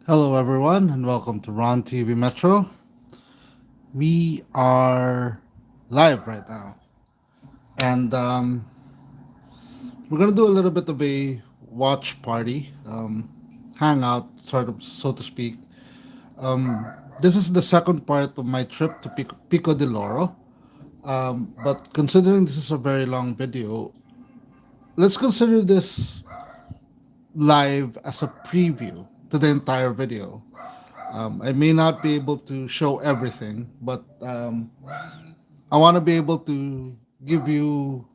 Hello, everyone, and welcome to Ron TV Metro. We are live right now, and we're gonna do a little bit of a watch party, hangout, sort of, so to speak. Um, this is the second part of my trip to Pico de Loro. But considering this is a very long video, let's consider this live as a preview to the entire video. I may not be able to show everything, but I want to be able to give you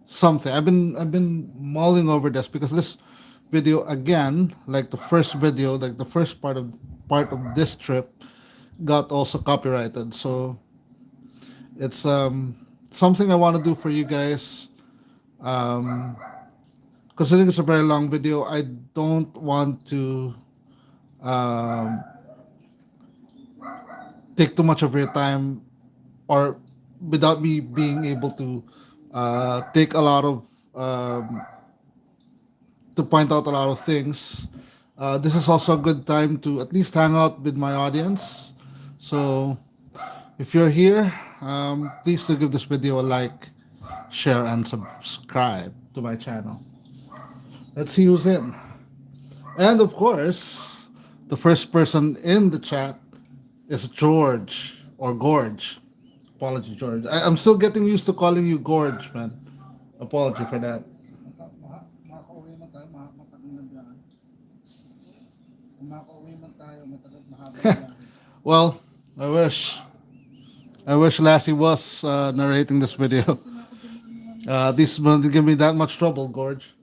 something. I've been mulling over this because this video again, like the first video, like the first part of this trip, got also copyrighted. So it's something I want to do for you guys. Um, Considering it's a very long video, I don't want to um, take too much of your time or without me being able to take a lot of um, to point out a lot of things. This is also a good time to at least hang out with my audience. So if you're here, please do give this video a like, share, and subscribe to my channel. Let's see who's in. And of course, the first person in the chat is George or Gorge. Apology, George. I'm still getting used to calling you Gorge, man. Apology for that. Makauwi man tayo, matagal na biyahe. Kung makauwi man tayo, matagal mahaba biyahe. Well, I wish. I wish Lassie was narrating this video. This won't give me that much trouble, Gorge.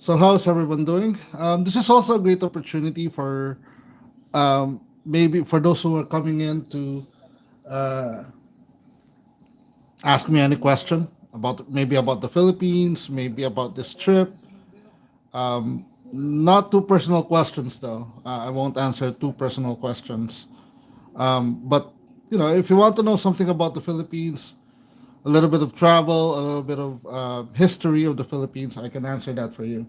So how's everyone doing? This is also a great opportunity for maybe for those who are coming in to uh, ask me any question about maybe about the Philippines, maybe about this trip. Not too personal questions though. I won't answer too personal questions. But if you want to know something about the Philippines, a little bit of travel, a little bit of history of the Philippines, I can answer that for you.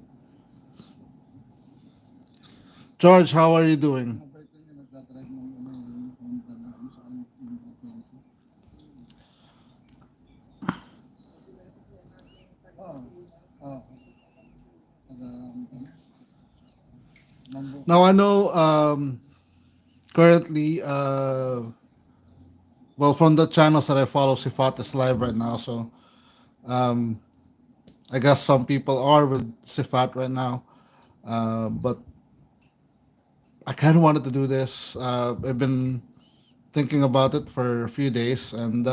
George, how are you doing? Mabait din yung nagdadrive ng yung Honda na kung saan yung frequency. Oo. Oo. Taga, number. Now I know currently, well, from the channels that I follow, Sifat is live right now, so um, I guess some people are with Sifat right now. But I kind of wanted to do this. I've been thinking about it for a few days, and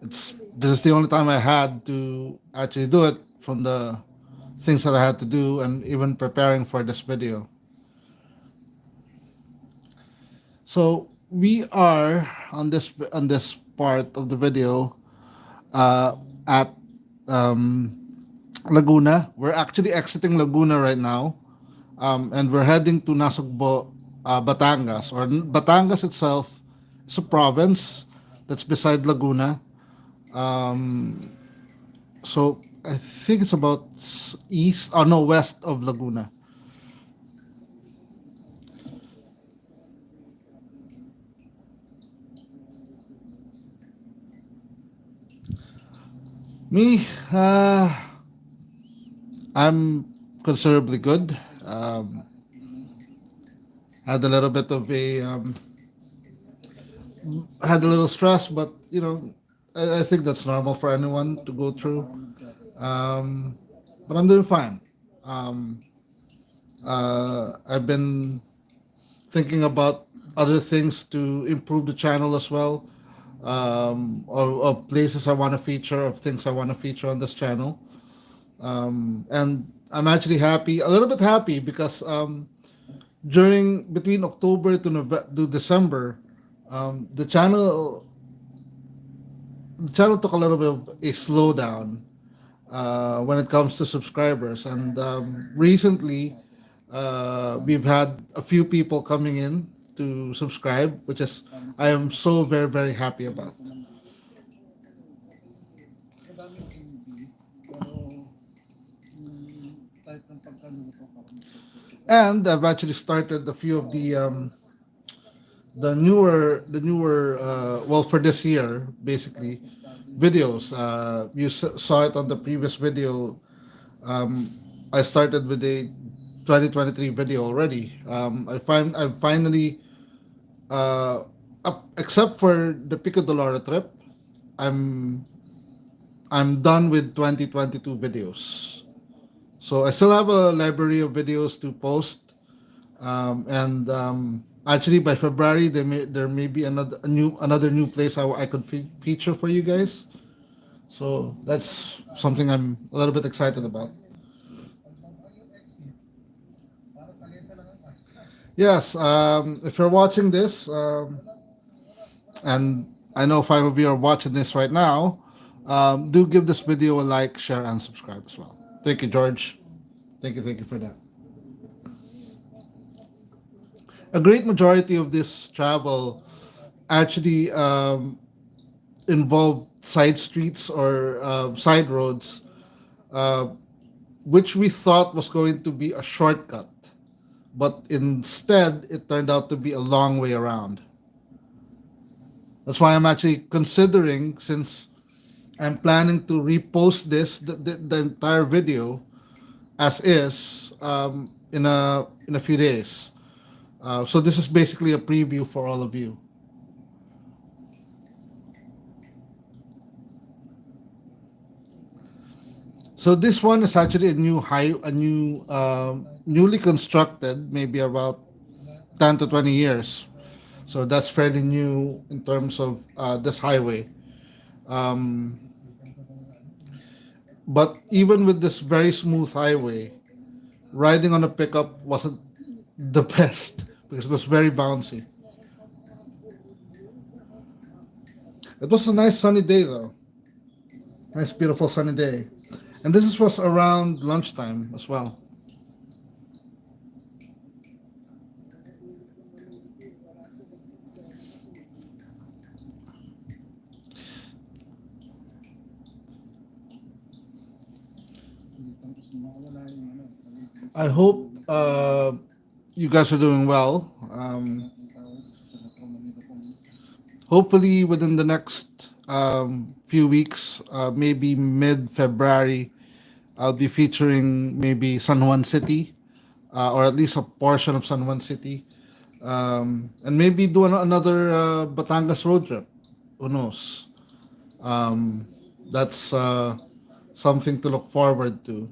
it's this is the only time I had to actually do it from the things that I had to do, and even preparing for this video. So we are on this part of the video at um, Laguna. We're actually exiting Laguna right now, and we're heading to Nasugbo, Batangas. Or Batangas itself is a province that's beside Laguna. Um, so I think it's about east, or no, west of Laguna. Me, I'm considerably good. Had a little bit of a had a little stress, but I think that's normal for anyone to go through. Um, but I'm doing fine. Um, I've been thinking about other things to improve the channel as well, or places I want to feature, of things I want to feature on this channel. And I'm actually happy, a little bit happy, because during between October to December, the channel took a little bit of a slowdown when it comes to subscribers, and recently we've had a few people coming in to subscribe, which is I am so very very happy about. Naluto man lang. Madaming hindi. Pero type ng pagkaluto parang perfect. And I've actually started a few of the newer well, for this year basically videos. You saw it on the previous video. I started with a 2023 video already. I'm finally, except for the Pico de Loro trip, I'm I'm done with 2022 videos. So I still have a library of videos to post, and actually by February there may be another new place I could feature for you guys. So that's something I'm a little bit excited about. Para kalesa lang ang pasta. Yes, if you're watching this, and I know five of you are watching this right now, do give this video a like, share, and subscribe as well. Thank you, George. Thank you for that. A great majority of this travel actually involved side streets or side roads, uh, which we thought was going to be a shortcut, but instead it turned out to be a long way around. That's why I'm actually considering, since I'm planning to repost the entire video as is, in a few days. So this is basically a preview for all of you. So this one is actually newly constructed, maybe about 10 to 20 years. So that's fairly new in terms of this highway. Um, but even with this very smooth highway, riding on a pickup wasn't the best because it was very bouncy. It was a nice sunny day though. Nice, beautiful sunny day. And was around lunchtime as well. Tapos mawala yung ano, I hope you guys are doing well. ang tawag sa Metro Manila kung Hopefully, within the next few weeks, maybe mid February, I'll be featuring maybe San Juan City, or at least a portion of San Juan City, and maybe do another Batangas road trip. Who knows? Um, that's something to look forward to.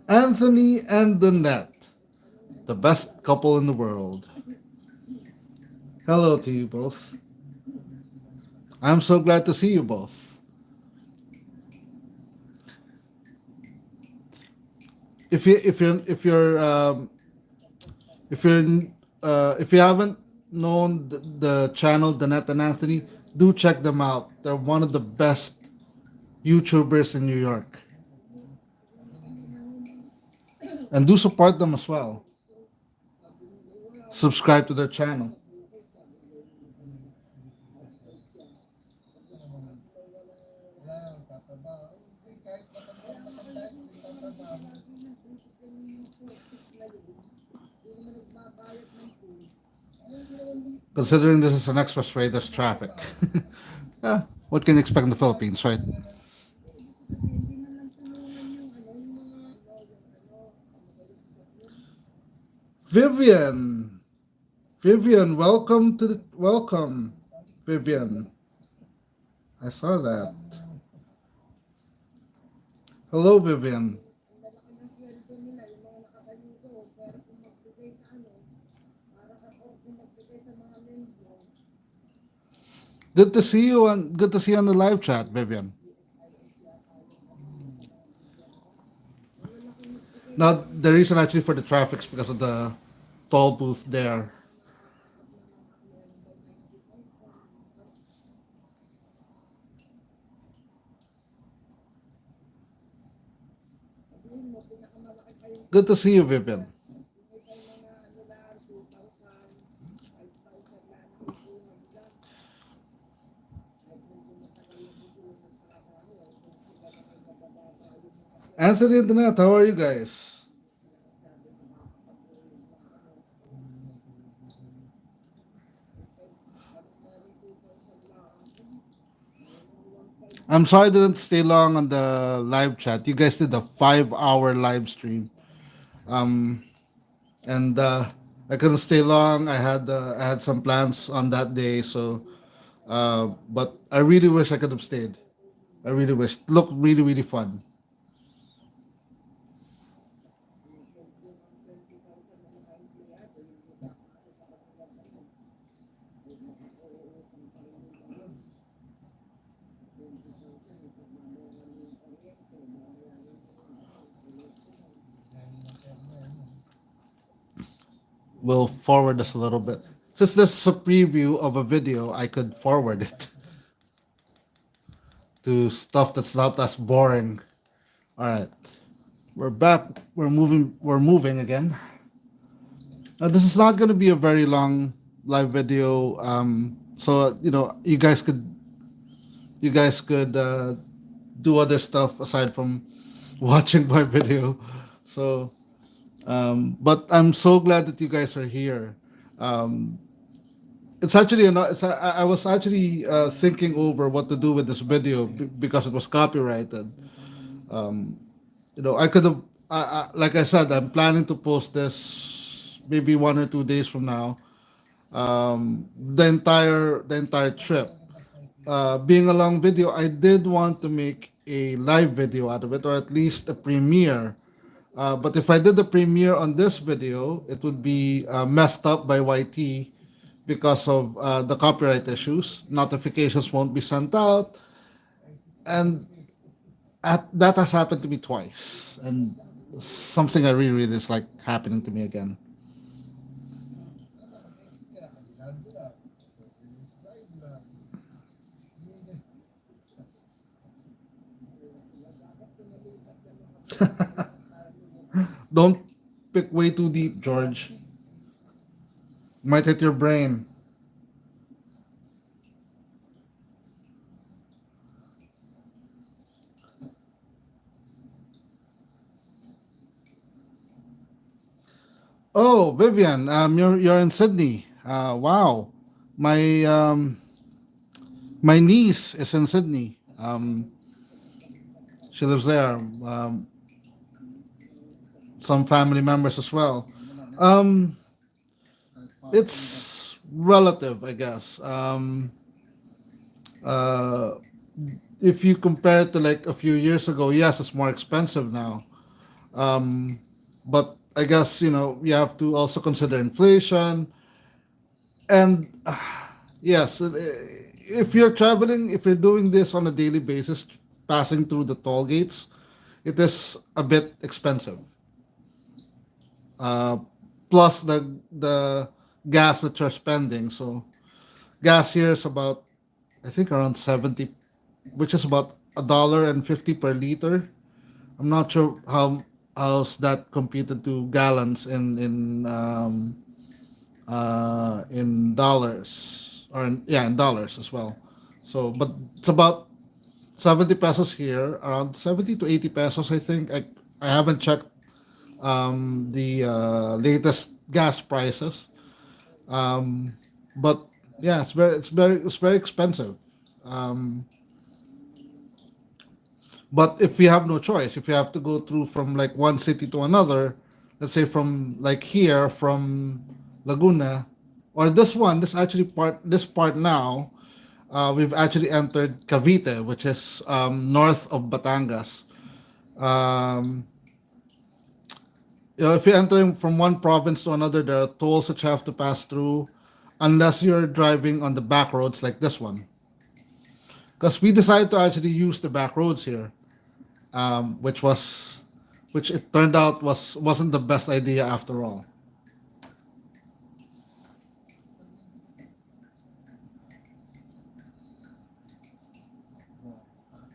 Anthony and Danette, the best couple in the world. Hello to you both. I'm so glad to see you both. If you haven't known the channel Danette and Anthony, do check them out. They're one of the best YouTubers in New York, and do support them as well. Subscribe to their channel. wala, tataba. Kahit matanda, hindi tataba. Considering this is an expressway, there's traffic. Yeah, what can you expect in the Philippines, right? Vivian, Vivian, welcome, Vivian. I saw that. Hello, Vivian. Good to see you on the live chat, Vivian. Now the reason actually for the traffic is because of the toll booth there. Good to see you, Vivian. Anthony and Donat, how are you guys? I'm sorry I didn't stay long on the live chat. You guys did a 5 hour live stream. Um, and I couldn't stay long. I had some plans on that day, so but I really wish I could have stayed. I really wish. Looked really really fun. We'll forward this a little bit. Since this is a preview of a video, I could forward it to stuff that's not as boring. All right, we're back. We're moving again. This is not going to be a very long live video. So you guys could do other stuff aside from watching my video. So, but I'm so glad that you guys are here. Um, it's actually I was actually thinking over what to do with this video because it was copyrighted. Um, I could have, like I said, I'm planning to post this maybe 1 or 2 days from now. The entire trip. Being a long video, I did want to make a live video out of it, or at least a premiere. But if I did the premiere on this video, it would be messed up by YT because of the copyright issues. Notifications won't be sent out, and that has happened to me twice, and something I really, really dislike happening to me again. Don't pick way too deep, George. Might hit your brain. Oh, Vivian, you're in Sydney. Wow, my my niece is in Sydney. She lives there. Some family members as well. Um, it's relative, I guess. Uh, if you compare it to like a few years ago, yes, it's more expensive now. Um, but I guess you have to also consider inflation and yes, if you're traveling, if you're doing this on a daily basis, passing through the toll gates, it is a bit expensive. Uh, Plus the gas that you're spending. So gas here is about I think around 70, which is about $1.50 per liter. I'm not sure how's that computed to gallons in dollars or in dollars as well. So, but it's about 70 pesos here, around 70 to 80 pesos, I think. I haven't checked the latest gas prices, um, but yeah, it's very expensive. Um, but if you have no choice, if you have to go through from like one city to another, let's say from like here from Laguna, or this part now, we've actually entered Cavite, which is north of Batangas. Um, if you're entering from one province to another, there are tolls that you have to pass through, unless you're driving on the back roads like this one. Because we decided to actually use the back roads here, which was which it turned out wasn't the best idea after all.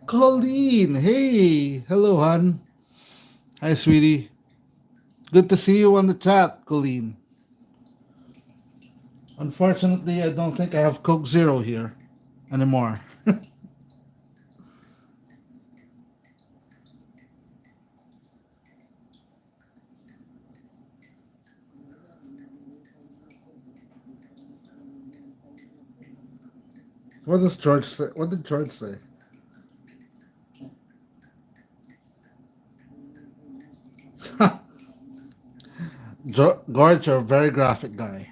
Colleen, hey, hello, hon. Hi, sweetie. Good to see you on the chat, Colleen. Unfortunately, I don't think I have Coke Zero here anymore. What does George say? What did George say? George, you're a very graphic guy.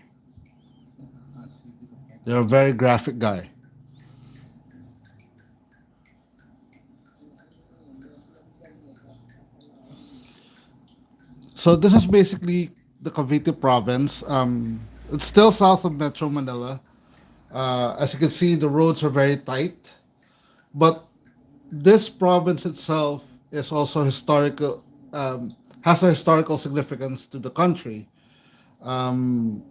You're a very graphic guy. So this is basically the Cavite province. It's still south of Metro Manila. As you can see, the roads are very tight. But this province itself is also historical, has a historical significance to the country. Um,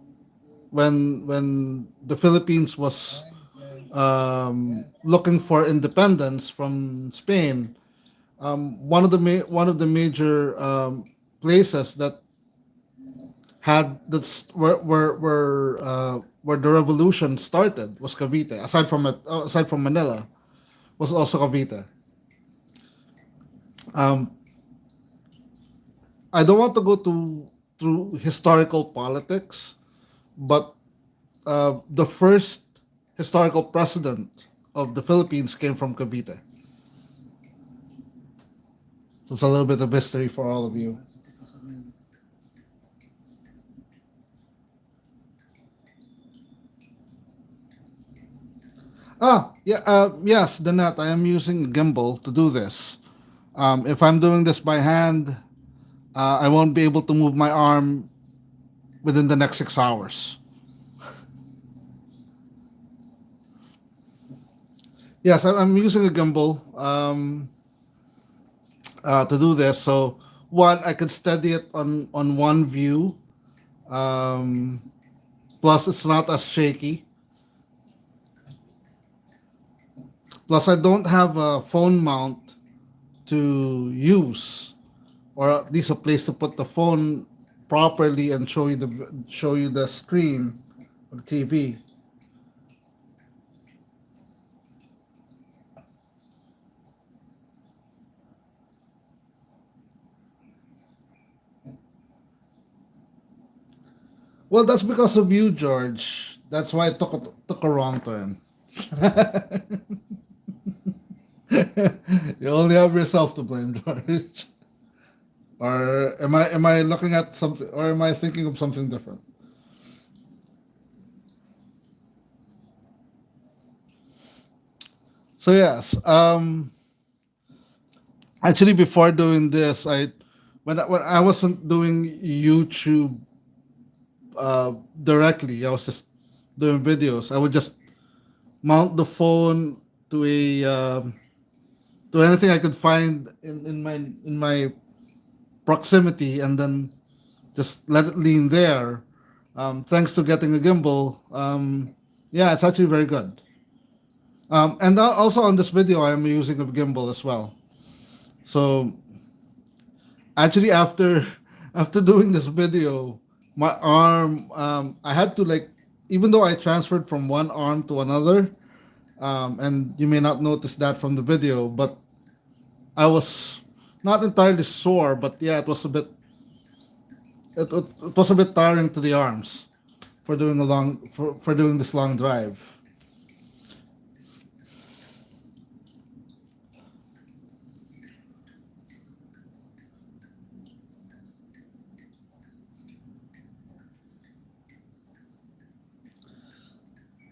when the Philippines was looking for independence from Spain, one of the major places that had that's where the revolution started was Cavite. Aside from Manila, was also Cavite. Um, I don't want to go to through historical politics, but the first historical president of the Philippines came from Cavite. So it's a little bit of history for all of you. Yes, Danette, I am using a gimbal to do this. If I'm doing this by hand, I won't be able to move my arm within the next 6 hours. Yes, I'm using a gimbal to do this. So one, I can steady it on one view. Um, Plus, it's not as shaky. Plus, I don't have a phone mount to use, or at least a place to put the phone properly and show you the screen of the TV. Well, that's because of you, George. That's why I took a wrong turn. You only have yourself to blame, George. Or am I looking at something, or am I thinking of something different? So yes, actually before doing this, when I wasn't doing YouTube directly, I was just doing videos. I would just mount the phone to a to anything I could find in my proximity, and then just let it lean there. Thanks to getting a gimbal, yeah, it's actually very good. And also on this video, I am using a gimbal as well. So actually, after doing this video, my arm, I had to like, even though I transferred from one arm to another, and you may not notice that from the video, but I was not entirely sore, but yeah, it was a bit tiring to the arms for doing this long drive.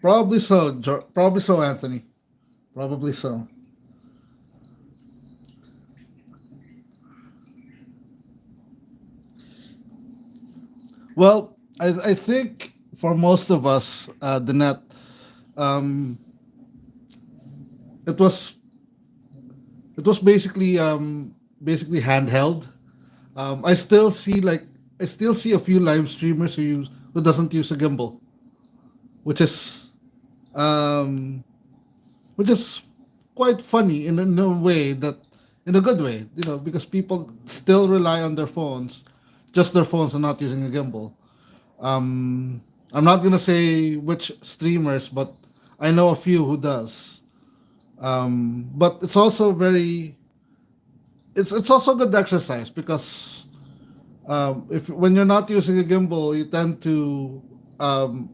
Probably so, probably so, Anthony. Probably so. Well, I think for most of us, the net, um, it was it was basically handheld. I still see I still see a few live streamers who doesn't use a gimbal, which is um, which is quite funny in a way that in a good way, because people still rely on their phones, just their phones, and not using a gimbal. Um, I'm not gonna say which streamers, but I know a few who does. But it's also good exercise because if when you're not using a gimbal, um,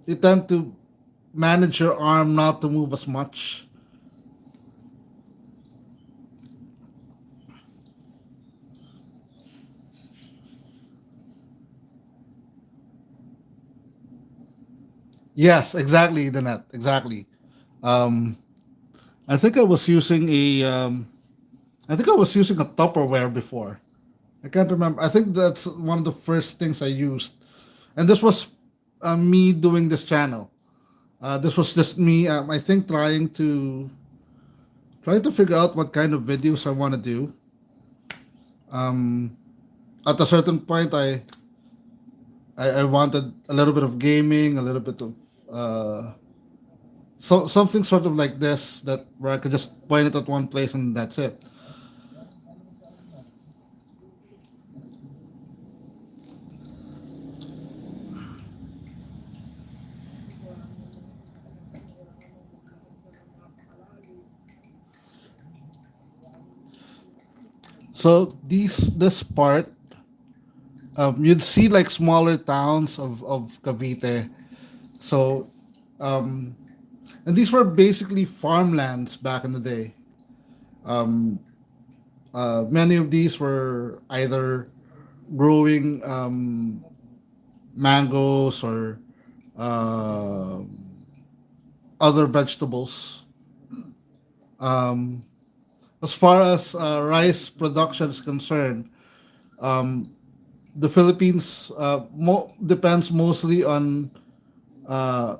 you tend to manage your arm not to move as much. Yes, exactly, the net, exactly. Um, I think I was using I think I was using a Tupperware before. I can't remember. I think that's one of the first things I used, and this was me doing this channel. This was just me. I think trying to figure out what kind of videos I want to do. Um, at a certain point, I wanted a little bit of gaming, a little bit of something sort of like this that where I could just point it at one place and that's it. So this part, you'd see like smaller towns of Cavite. So, um, and these were basically farmlands back in the day. Um, Many of these were either growing mangoes or uh, other vegetables. Um, as far as rice production is concerned, um, the Philippines depends mostly on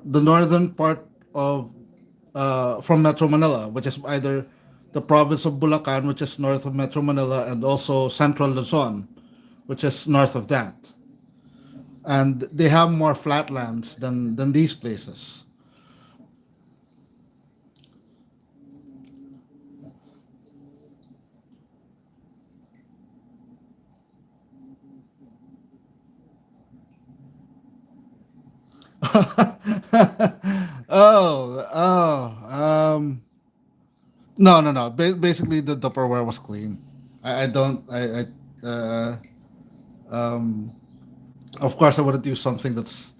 the northern part of from Metro Manila, which is either the province of Bulacan, which is north of Metro Manila, and also Central Luzon, which is north of that. And they have more flatlands than these places. No, no, no. Basically, the Tupperware was clean. I don't. Um, of course, I wouldn't use something that's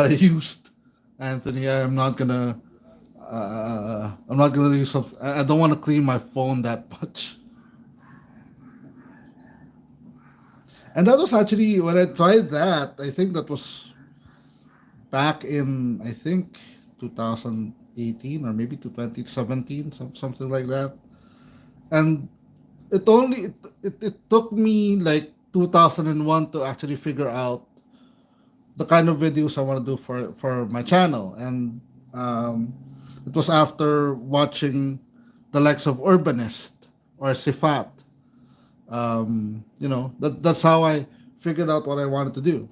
used, Anthony. I'm not gonna use something. I don't want to clean my phone that much. And that was actually when I tried that. I think that was back in I think 2018 or maybe to 2017, something like that. And it took me like 2001 to actually figure out the kind of videos I want to do for my channel. And um, it was after watching the likes of Urbanist or Sifat. That's how I figured out what I wanted to do.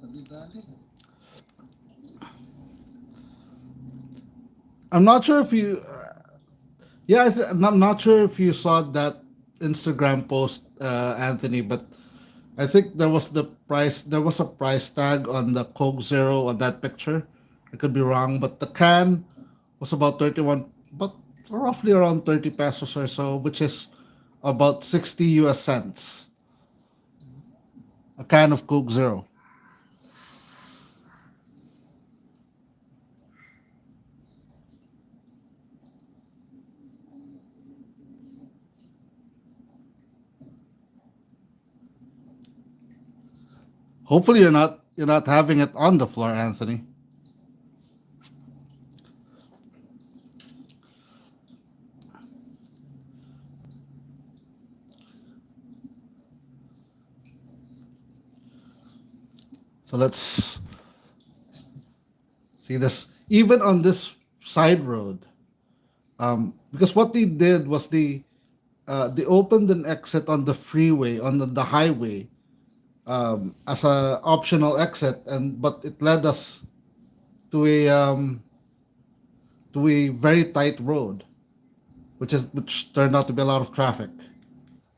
Dali-dali. I'm not sure if you Yeah, I'm not sure if you saw that Instagram post, Anthony, but I think there was a price tag on the Coke Zero on that picture. I could be wrong, but the can was about 31, but roughly around 30 pesos or so, which is about 60 US cents. A can of Coke Zero. Hopefully you're not having it on the floor, Anthony. So let's see this. Even on this side road, because what they did was they opened an exit on the freeway on the highway as a optional exit, and but it led us to a very tight road, which turned out to be a lot of traffic.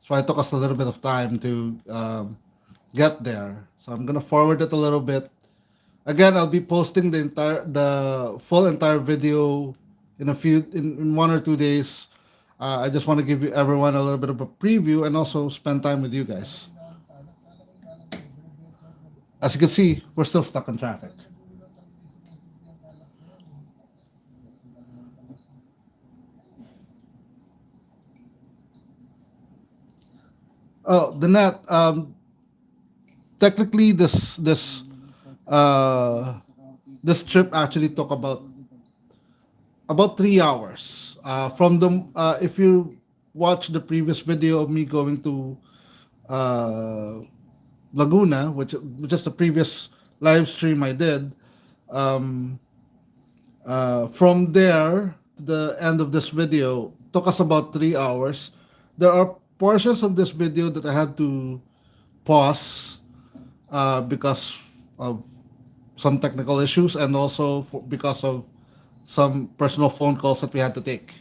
So it took us a little bit of time to get there. So I'm gonna forward it a little bit. Again, I'll be posting the full entire video in 1 or 2 days. I just want to give you everyone a little bit of a preview and also spend time with you guys. As you can see, we're still stuck in traffic. Oh, the net. Technically, uh, this trip actually took about 3 hours. From the if you watch the previous video of me going to uh, Laguna, which is the previous live stream I did, um, from there to the end of this video took us about 3 hours. There are portions of this video that I had to pause because of some technical issues and also because of some personal phone calls that we had to take.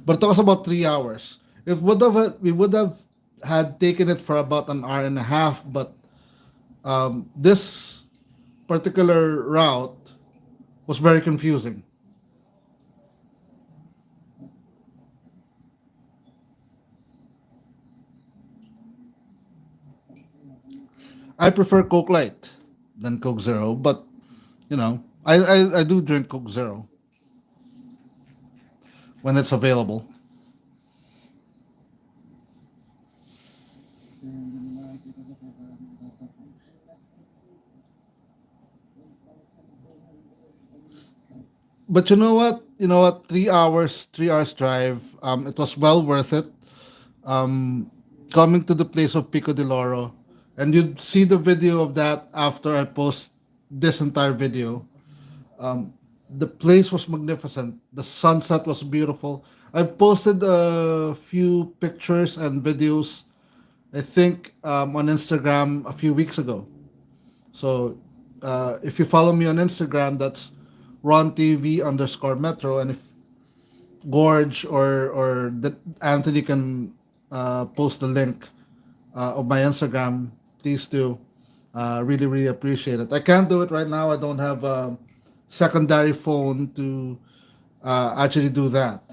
But it took us about 3 hours. It would have we would have had taken it for about an hour and a half, but this particular route was very confusing. I prefer Coke Light than Coke Zero, but I do drink Coke Zero when it's available. Kasi yung nakikita ko kaya nagtatakot. But you know what? You know what? 3 hours, 3 hours drive. It was well worth it. Um, Coming to the place of Pico de Loro, and you'd see the video of that after I post this entire video. Um, the place was magnificent. The sunset was beautiful. I posted a few pictures and videos, I think, on Instagram a few weeks ago. So if you follow me on Instagram, that's Ron TV underscore Metro, and if Gorge or Anthony can post the link of my Instagram, please do. Really, really appreciate it. I can't do it right now. I don't have a secondary phone to actually do that.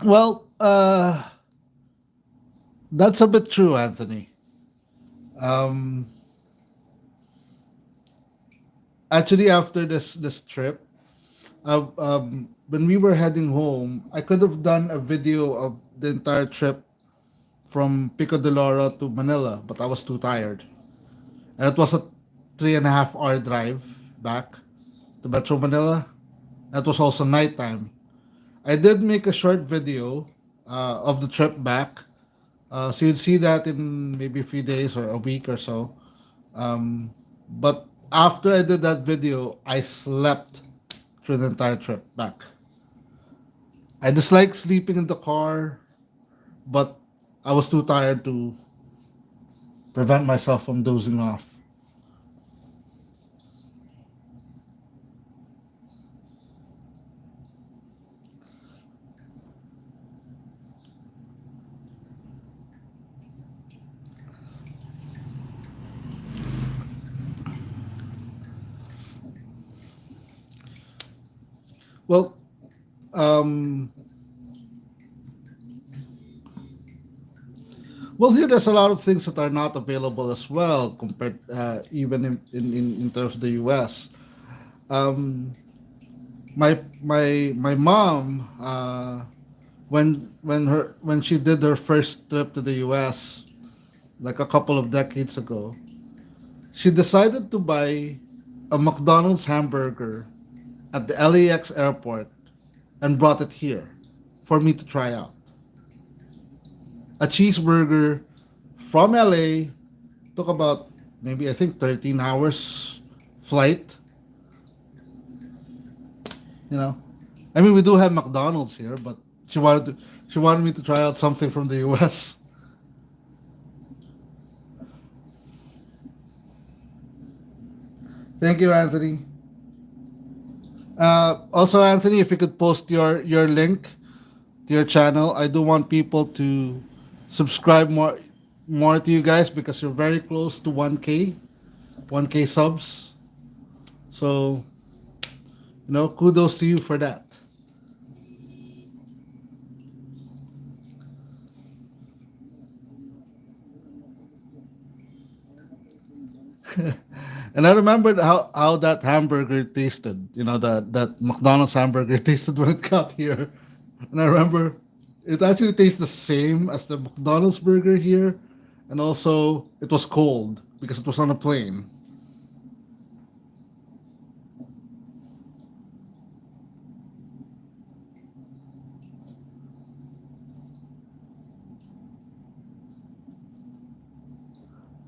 Well, that's a bit true, Anthony. Um, Actually, after this trip, when we were heading home, I could have done a video of the entire trip from Pico de Loro to Manila, but I was too tired. And it was a 3.5 hour drive back to Metro Manila. That was also nighttime. I did make a short video of the trip back, so you'd see that in maybe a few days or a week or so. But after I did that video, I slept through the entire trip back. I dislike sleeping in the car, but I was too tired to prevent myself from dozing off. Well, um, Well, here there's a lot of things that are not available as well, compared even in terms of the U.S. Um, my mom, when she did her first trip to the U.S. like a couple of decades ago, she decided to buy a McDonald's hamburger at the LAX airport and brought it here for me to try out. A cheeseburger from LA took about, maybe, I think, 13 hours flight, you know. I mean, we do have McDonald's here, but she wanted me to try out something from the US. Thank you, Anthony. Also, Anthony, if you could post your link to your channel, I do want people to subscribe more to you guys, because you're very close to 1K subs. So, kudos to you for that. And I remembered how that hamburger tasted. That McDonald's hamburger tasted when it got here. And I remember it actually tastes the same as the McDonald's burger here. And also, it was cold because it was on a plane.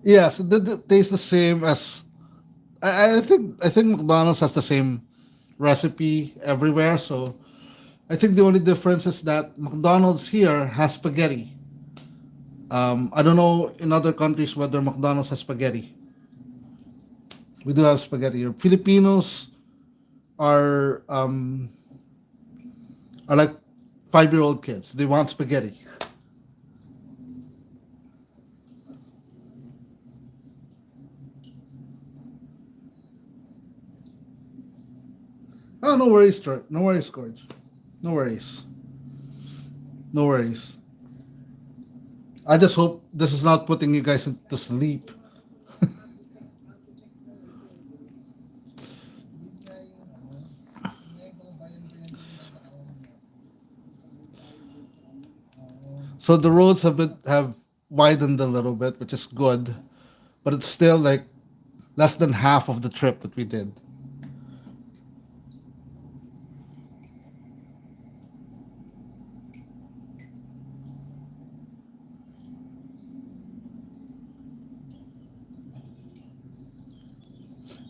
Yes, it did taste the same as. I think McDonald's has the same recipe everywhere. So I think the only difference is that McDonald's here has spaghetti. I don't know in other countries whether McDonald's has spaghetti. We do have spaghetti here. Filipinos are um, are like 5-year-old kids. They want spaghetti. Oh, no worries, No worries, Gorge. No worries. No worries. I just hope this is not putting you guys to sleep. Yun nga yung ano, yun nga yung mga bayan-bayan din na nakaraan niya. Oo. So the roads have widened a little bit, which is good, but it's still like less than half of the trip that we did.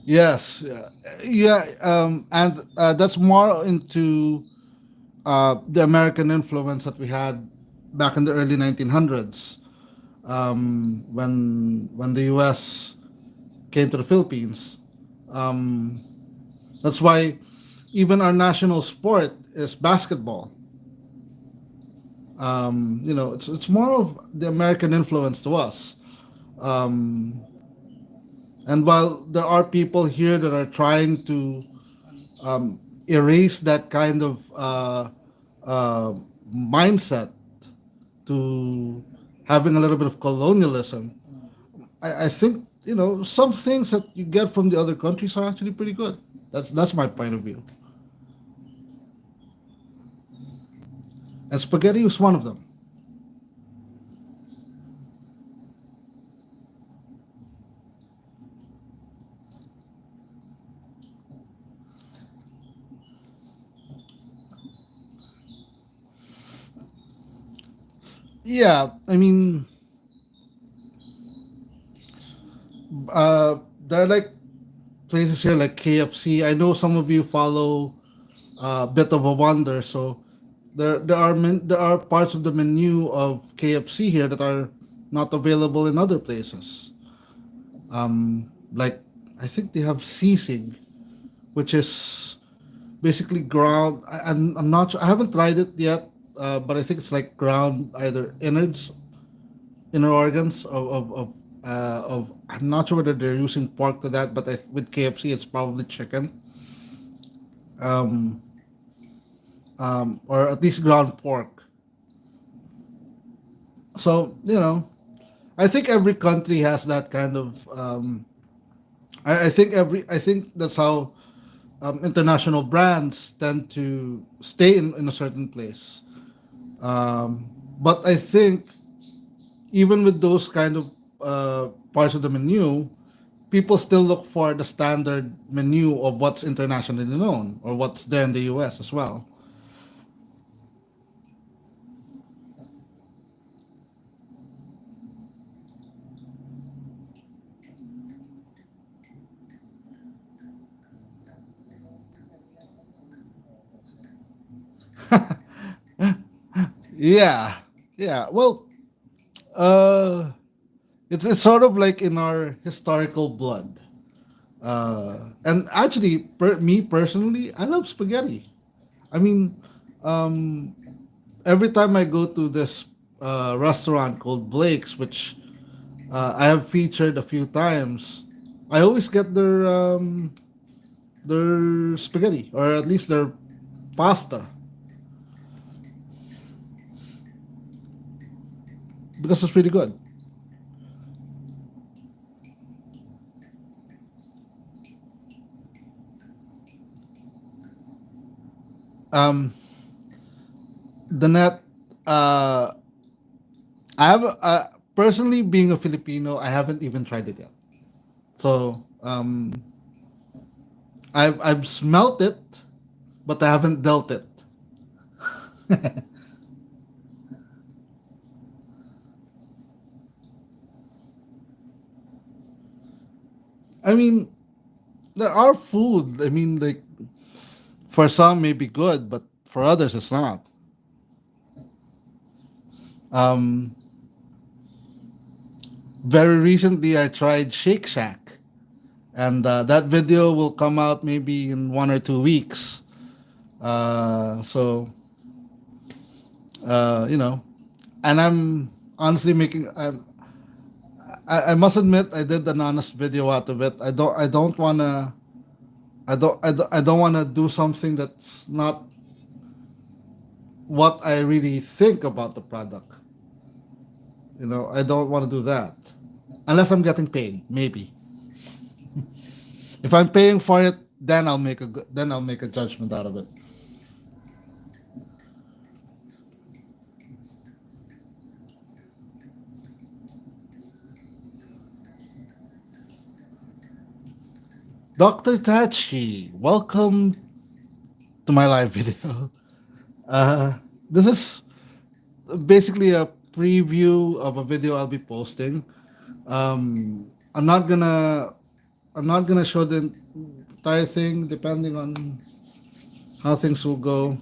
Yes, yeah, and that's more into the American influence that we had back in the early 1900s, when the U.S. came to the Philippines. Um, that's why even our national sport is basketball. It's more of the American influence to us. Um, and while there are people here that are trying to erase that kind of uh, mindset to having a little bit of colonialism, Mm. I think some things that you get from the other countries are actually pretty good. That's my point of view. And spaghetti was one of them. Yeah, I mean, there are like places here like KFC. I know some of you follow Bit of a Wonder, so there are parts of the menu of KFC here that are not available in other places. Like, I think they have sisig, which is basically ground. I'm not sure. I haven't tried it yet, but I think it's like ground either inner organs of. I'm not sure whether they're using pork to that, but with KFC it's probably chicken, um, or at least ground pork. So. I think every country has that kind of. I think that's how international brands tend to stay in a certain place. But I think even with those kind of parts of the menu, people still look for the standard menu of what's internationally known or what's there in the US as well. Yeah, yeah. Well, uh, it's sort of like in our historical blood. And actually, me personally, I love spaghetti. I mean, um, every time I go to this restaurant called Blake's, which I have featured a few times, I always get their spaghetti or at least their pasta because it's pretty good. Um, the net, uh, I have personally being a Filipino, I haven't even tried it yet. So I've smelt it, but I haven't dealt it. I mean, there are food. I mean, like for some may be good, but for others it's not. Um, very recently, I tried Shake Shack, and that video will come out maybe in 1 or 2 weeks. So you know, and I'm honestly making. I must admit, I did an honest video out of it. I don't wanna. I don't want to do something that's not what I really think about the product. You know, I don't want to do that unless I'm getting paid. Maybe if I'm paying for it, then I'll make a judgment out of it. Dr. Tachi, welcome to my live video. Uh, this is basically a preview of a video I'll be posting. Um, I'm not gonna I'm not gonna show the entire thing depending on how things will go.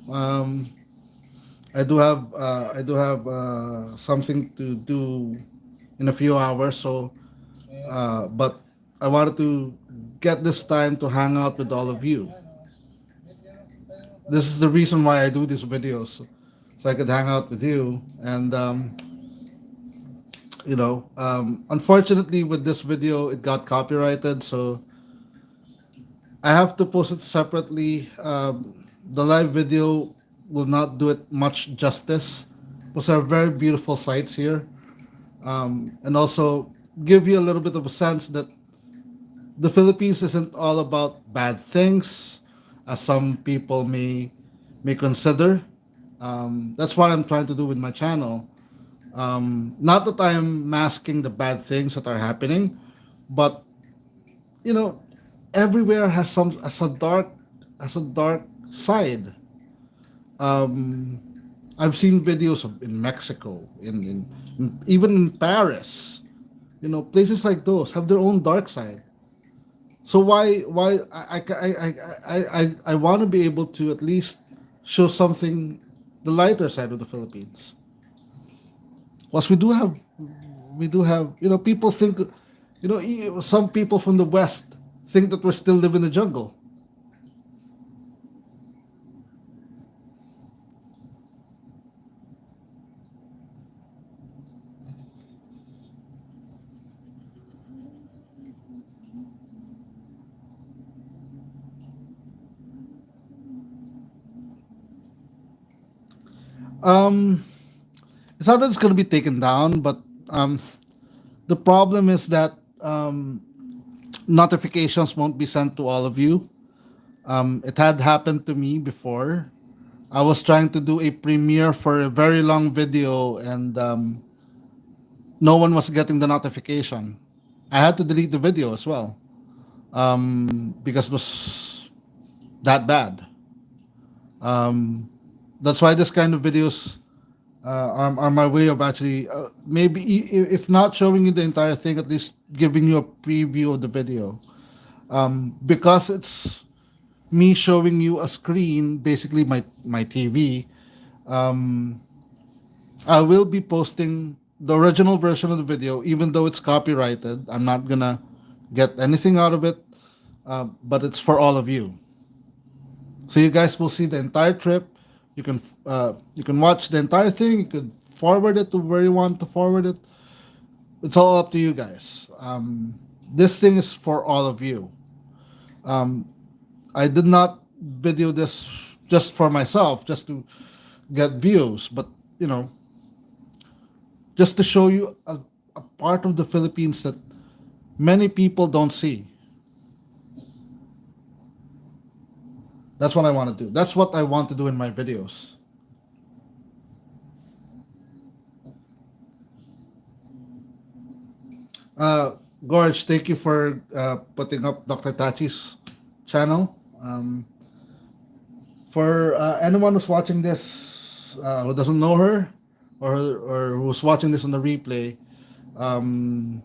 I do have something to do in a few hours, so but I wanted to get this time to hang out with all of you. This is the reason why I do these videos, so I could hang out with you. And unfortunately, with this video, it got copyrighted, so I have to post it separately. The live video will not do it much justice. Those are very beautiful sights here, and also give you a little bit of a sense that the Philippines isn't all about bad things, as some people may consider. That's what I'm trying to do with my channel. Not that I'm masking the bad things that are happening, but you know, everywhere has a dark side. Um, I've seen videos in Mexico, even in Paris. You know, places like those have their own dark side. So why I want to be able to at least show something the lighter side of the Philippines. Plus we do have people think some people from the West think that we still live in the jungle. Um, it's not that it's going to be taken down, but um, The problem is that notifications won't be sent to all of you. It had happened to me before. I was trying to do a premiere for a very long video, and no one was getting the notification. I had to delete the video as well, because it was that bad. Um, that's why this kind of videos are my way of actually, maybe if not showing you the entire thing, at least giving you a preview of the video. Because it's me showing you a screen, basically my TV. Um, I will be posting the original version of the video, even though it's copyrighted. I'm not gonna get anything out of it, but it's for all of you. So you guys will see the entire trip. You can watch the entire thing. You could forward it to where you want to forward it. It's all up to you guys. This thing is for all of you. Um, I did not video this just for myself, just to get views, but you know, just to show you a part of the Philippines that many people don't see. That's what I want to do. That's what I want to do in my videos. Gorge, thank you for putting up Dr. Tachi's channel. For anyone who's watching this who doesn't know her, or who's watching this on the replay, um,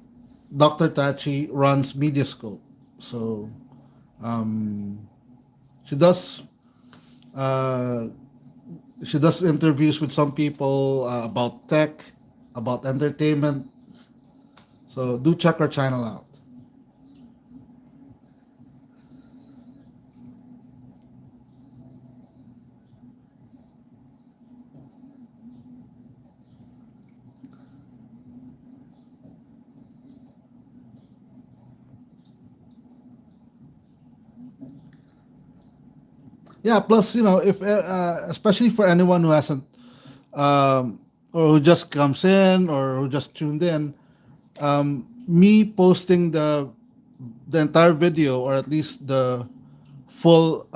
Dr. Tachi runs Mediascope. So um, she does uh, she does interviews with some people about tech, about entertainment. So do check her channel out. Yeah. Plus, if especially for anyone who hasn't, or who just comes in, or who just tuned in, me posting the entire video, or at least the full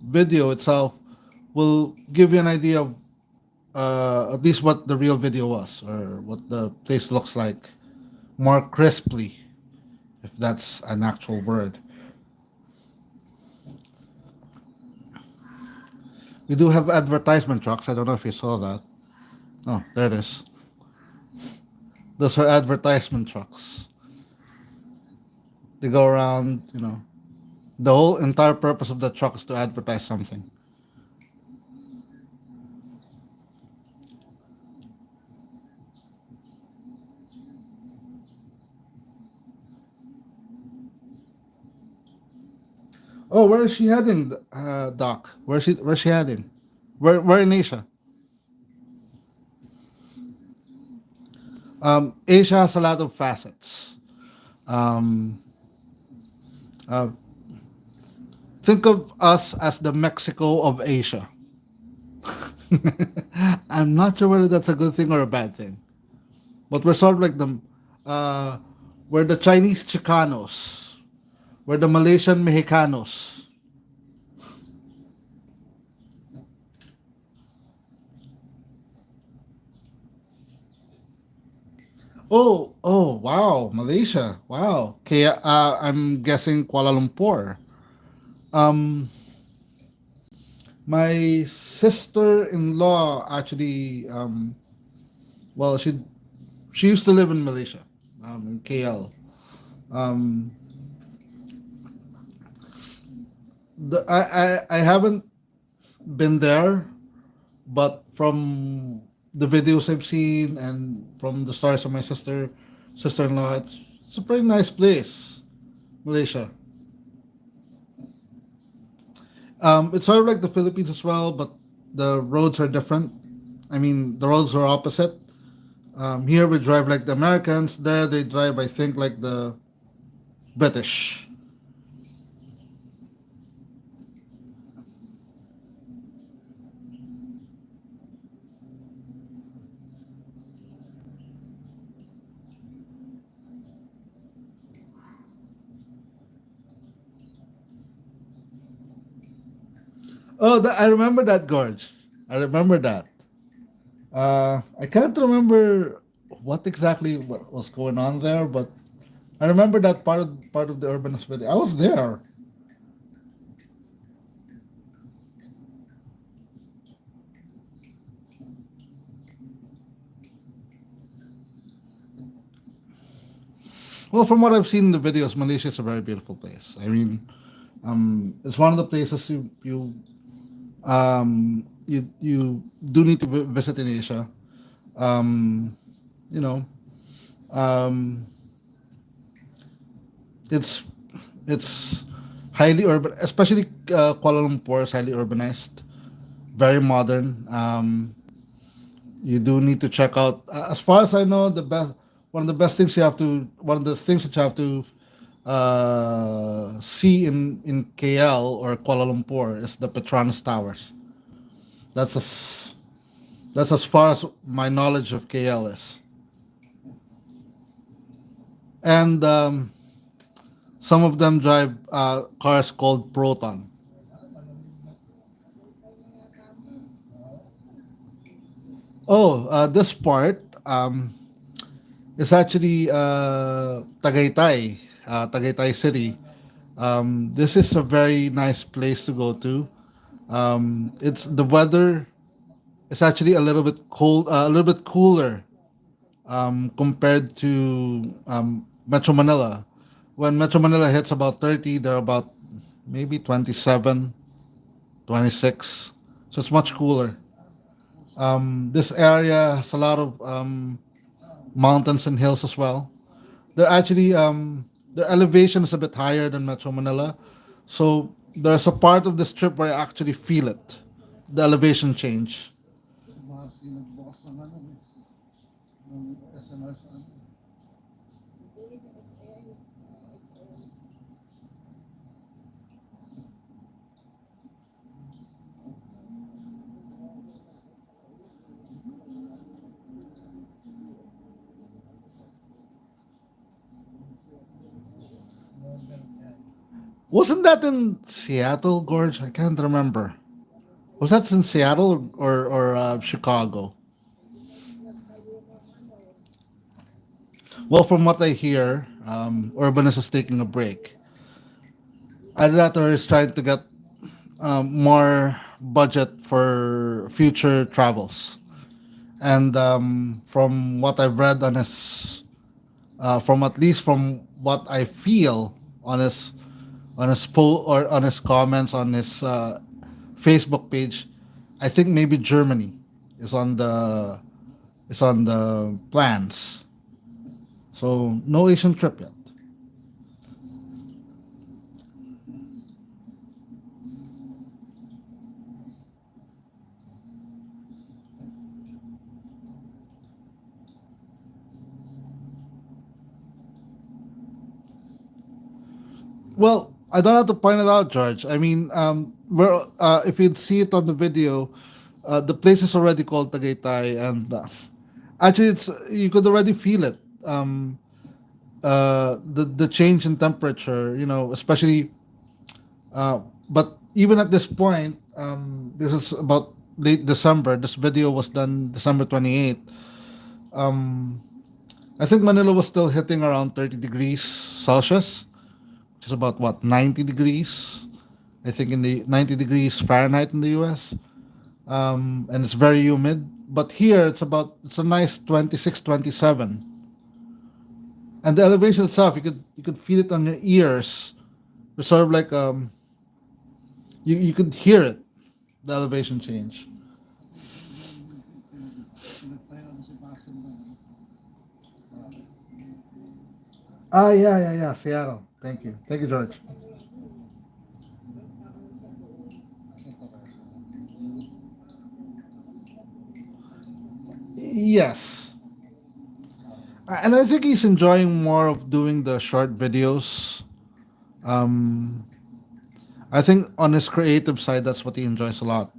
video itself, will give you an idea of at least what the real video was, or what the place looks like more crisply, if that's an actual word. We do have advertisement trucks. I don't know if you saw that. Oh, there it is. Those are advertisement trucks. They go around, the whole entire purpose of the truck is to advertise something. Oh, where is she heading, Doc? Where's she heading? Where in Asia? Asia has a lot of facets. Um, uh, think of us as the Mexico of Asia. I'm not sure whether that's a good thing or a bad thing, but we're sort of like uh, we're the Chinese Chicanos, we're the Malaysian Mexicanos. Oh, wow, Malaysia, wow. Okay, I'm guessing Kuala Lumpur. Um, my sister-in-law actually, well, she used to live in Malaysia, in KL. Um, I haven't been there, but from the videos I've seen and from the stories of my sister-in-law, it's a pretty nice place, Malaysia. It's sort of like the Philippines as well, but the roads are different. I mean, the roads are opposite. Here we drive like the Americans. There they drive, I think, like the British. Oh, I remember that gorge. I remember that. I can't remember what exactly what was going on there, but I remember that part of the urbanist video. I was there. Well, from what I've seen in the videos, Malaysia is a very beautiful place. I mean, it's one of the places you do need to visit in Asia. Um, you know, um, it's it's highly urban, especially Kuala Lumpur is highly urbanized, very modern. You do need to check out. As far as I know, the best one of the best things you have to one of the things that you have to see in KL or Kuala Lumpur is the Petronas Towers. That's that's as far as my knowledge of KL is. And some of them drive cars called Proton. Oh, this part is actually Tagaytay, Tagaytay City. This is a very nice place to go to. It's the weather is actually a little bit cold, a little bit cooler compared to Metro Manila. When Metro Manila hits about 30, they're about maybe 27, 26. So it's much cooler. This area has a lot of mountains and hills as well. They're actually their elevation is a bit higher than Metro Manila, so there's a part of this trip where I actually feel it, the elevation change. Si Marcy nagbukas ng ano, ng SNR sa ano. Wasn't that in Seattle, Gorge? I can't remember. Was that in Seattle or Chicago? Well, from what I hear, Urbanus is taking a break. Either that or is trying to get more budget for future travels. And from what I've read on his, from at least from what I feel on his or on his comments on his Facebook page, I think maybe Germany is on the plans. So no Asian trip yet. Well, I don't have to point it out, George. I mean, if you'd see it on the video, the place is already called Tagaytay, and actually, it's you could already feel it. The change in temperature, especially. But even at this point, this is about late December. This video was done December 28th. Um, I think Manila was still hitting around 30 degrees Celsius, which is about what 90 degrees. I think in the 90 degrees Fahrenheit in the U.S. And it's very humid. But here it's a nice 26, 27, and the elevation itself you could feel it on your ears. It's sort of like you could hear it, the elevation change. Pinagtayo na si Basil ng ano. Ah, yeah, yeah, yeah, Seattle. Thank you, George. Ito kaya siya. Yes, and I think he's enjoying more of doing the short videos. Um, I think on his creative side, that's what he enjoys a lot.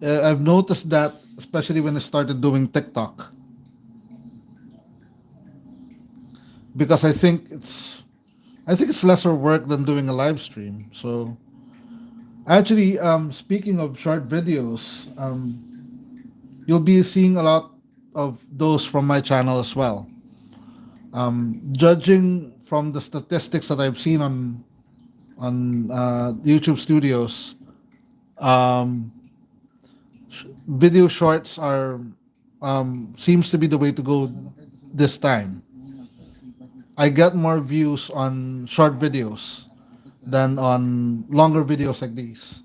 I've noticed that especially when he started doing TikTok, because I think it's lesser work than doing a live stream. So Actually, speaking of short videos, you'll be seeing a lot of those from my channel as well. Judging from the statistics that I've seen on YouTube Studios, um, video shorts are seems to be the way to go this time. I get more views on short videos than on longer videos like these.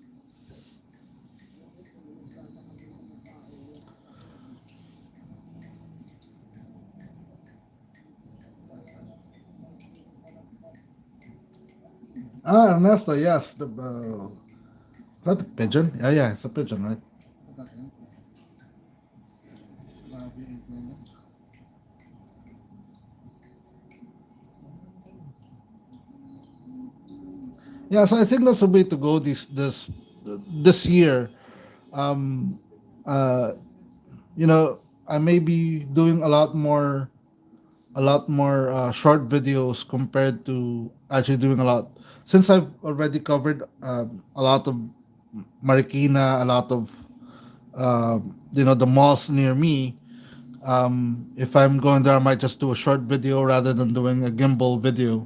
Ah, Ernesto, yes, that the pigeon? Yeah, yeah, it's a pigeon, right? Yeah, so I think that's the way to go this year. Um, uh, you know, I may be doing a lot more short videos compared to actually doing a lot. Since I've already covered a lot of Marikina, a lot of the malls near me. If I'm going there, I might just do a short video rather than doing a gimbal video.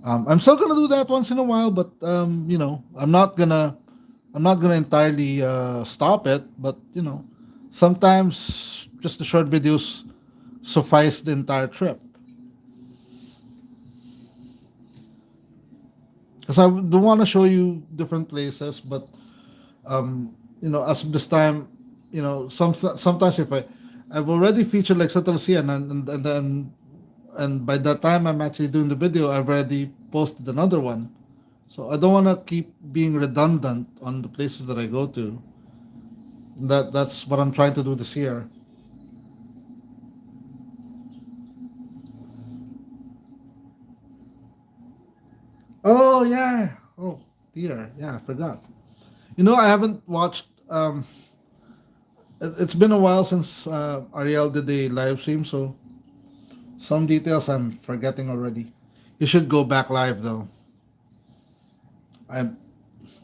I'm still gonna do that once in a while, but I'm not gonna entirely stop it. But sometimes just the short videos suffice the entire trip. Because I do want to show you different places, but as of this time, sometimes if I've already featured like Santa Lucia, and by that time I'm actually doing the video, I've already posted another one. So I don't want to keep being redundant on the places that I go to. That's what I'm trying to do this year. Oh yeah. Oh dear. Yeah, I forgot. I haven't watched. It's been a while since Ariel did the live stream, so some details I'm forgetting already. You should go back live though. I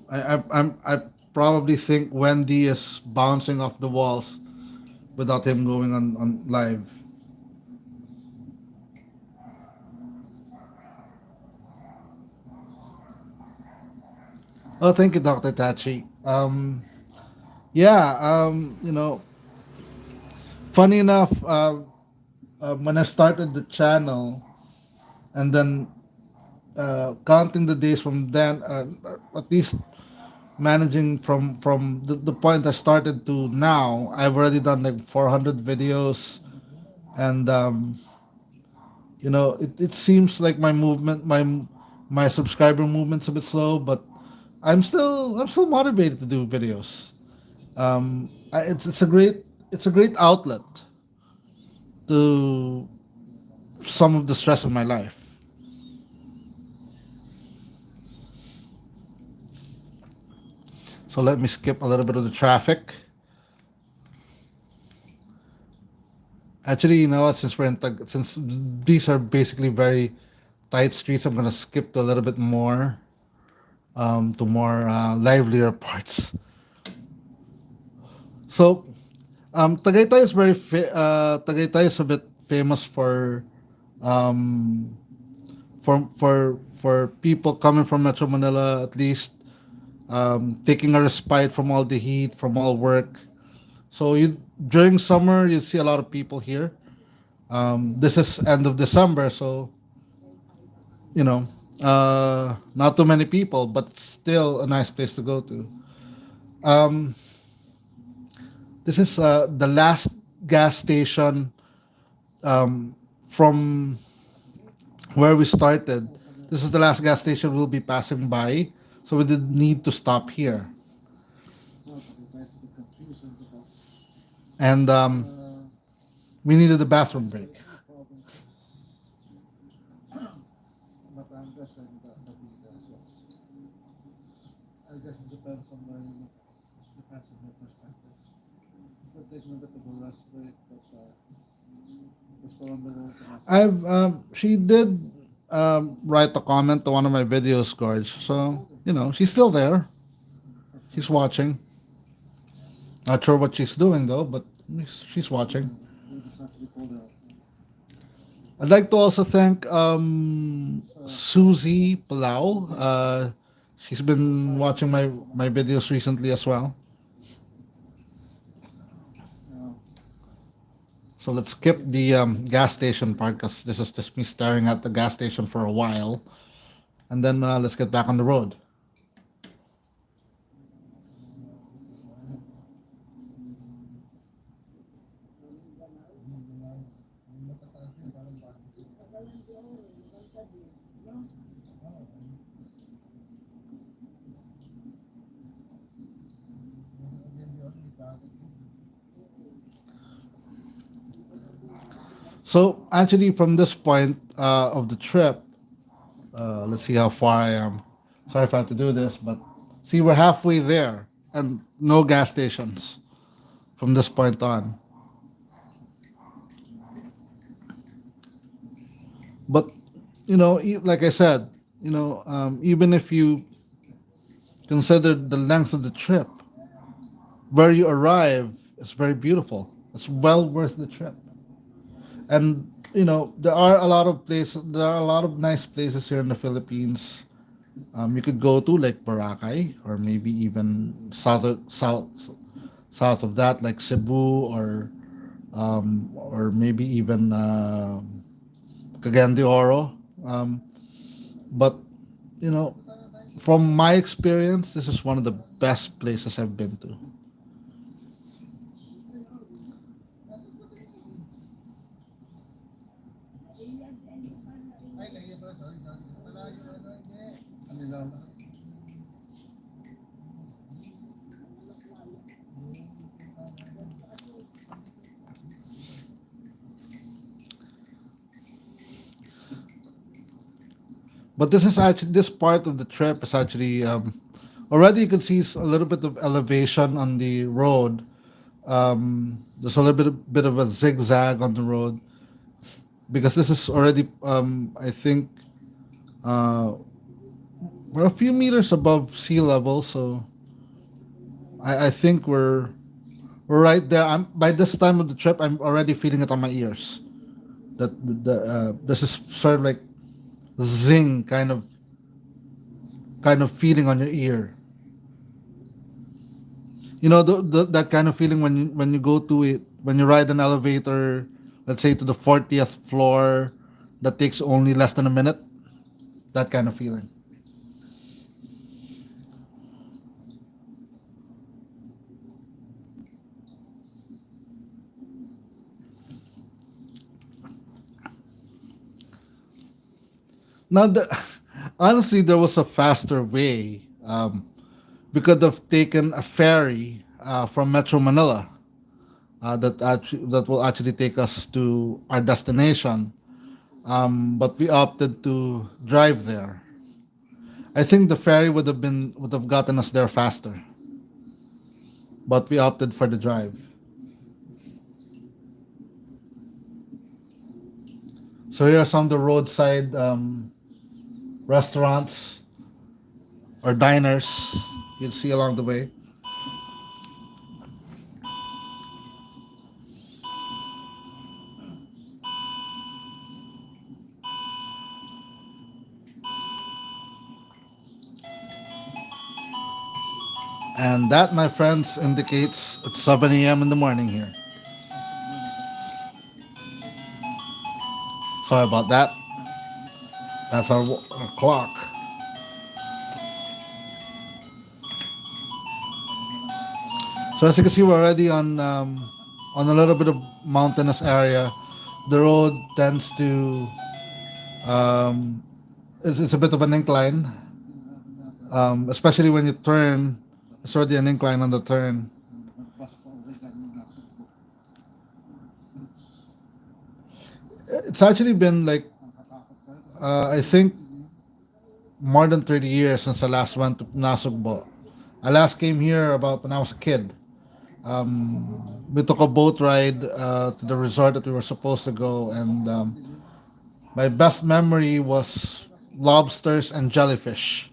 I probably think Wendy is bouncing off the walls without him going on live. Oh, thank you, Doctor Tachi. Yeah. Funny enough, when I started the channel, and then counting the days from then, at least managing from the point I started to now, I've already done like 400 videos, and it seems like my subscriber movement's a bit slow, but I'm still motivated to do videos. It's a great outlet to some of the stress of my life. So let me skip a little bit of the traffic. Actually, you know what? Since these are basically very tight streets, I'm gonna skip to a little bit more to more livelier parts. So Tagaytay is Tagaytay is a bit famous um, for people coming from Metro Manila, at least taking a respite from all the heat, from all work. So during summer you see a lot of people here. This is end of December, so you know not too many people, but still a nice place to go to. Um, this is the last gas station um, from where we started. This is the last gas station we'll be passing by, so we did need to stop here. And we needed a bathroom break. I guess it depends on where you look. Depends on your perspective. So taking a bit of a rest break, but we're still on the road to Masbate. She did write a comment to one of my videos, Gorge. So she's still there. She's watching. Not sure what she's doing though, but she's watching. We just actually pulled her out. I'd like to also thank So, Susie Palau. She's been watching my videos recently as well. uh, So let's skip the gas station part because this is just me staring at the gas station for a while, and then let's get back on the road. So actually, from this point of the trip, let's see how far I am. Sorry if I have to do this, but see, we're halfway there, and no gas stations from this point on. But like I said, even if you consider the length of the trip, where you arrive is very beautiful. It's well worth the trip. And there are a lot of places. There are a lot of nice places here in the Philippines. You could go to like Boracay, or maybe even south of that, like Cebu, or maybe even Cagayan de Oro. But you know, from my experience, this is one of the best places I've been to. ano lang, But this part of the trip is actually already you can see a little bit of elevation on the road. There's a little bit of a zigzag on the road because this is already I think uh, we're a few meters above sea level, so I think we're right there. I'm by this time of the trip, I'm already feeling it on my ears. That this is sort of like zing kind of feeling on your ear. That kind of feeling when you go to it when you ride an elevator, let's say to the 40th floor, that takes only less than a minute. That kind of feeling. Now, honestly, there was a faster way. We could have taken a ferry from Metro Manila that will actually take us to our destination. But we opted to drive there. I think the ferry would have gotten us there faster, but we opted for the drive. So here are some of the roadside restaurants or diners you'll see along the way. And that, my friends, indicates it's 7 a.m. in the morning here. Sorry about that. That's our clock. So as you can see, we're already on a little bit of mountainous area. The road tends to um, it's a bit of an incline, especially when you turn. It's already an incline on the turn. It's actually been like I think more than 30 years since I last went to Nasugbo. I last came here about when I was a kid. We took a boat ride to the resort that we were supposed to go, and my best memory was lobsters and jellyfish.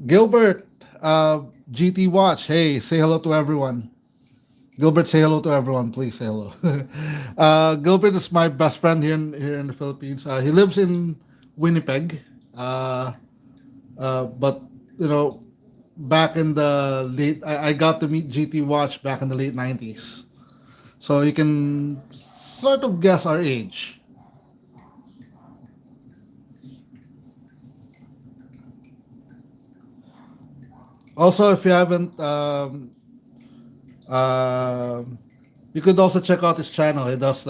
Gilbert, GT Watch. Hey, say hello to everyone. Gilbert, say hello to everyone, please. Say hello. Gilbert is my best friend here in the Philippines. He lives in Winnipeg, uh, but you know, back in the late, I got to meet GT Watch back in the late '90s, so you can sort of guess our age. Also, if you haven't, uh, you could also check out his channel. He does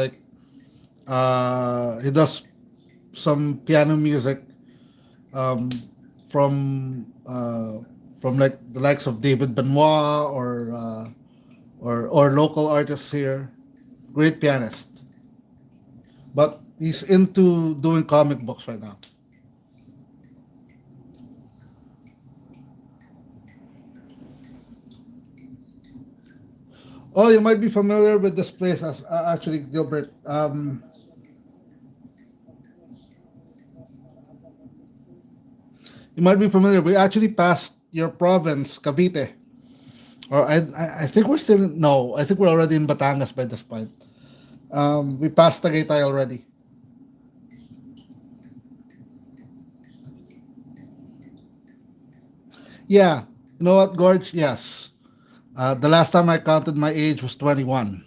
some piano music um, from like the likes of David Benoit or local artists here. Great pianist, but he's into doing comic books right now. Oh, you might be familiar with this place as actually Gilbert. You might be familiar. We actually passed your province, Cavite. Or I think we're still no. I think we're already in Batangas by this point. We passed Tagaytay already. Yeah. You know what, Gorge? Yes. The last time I counted my age was 21.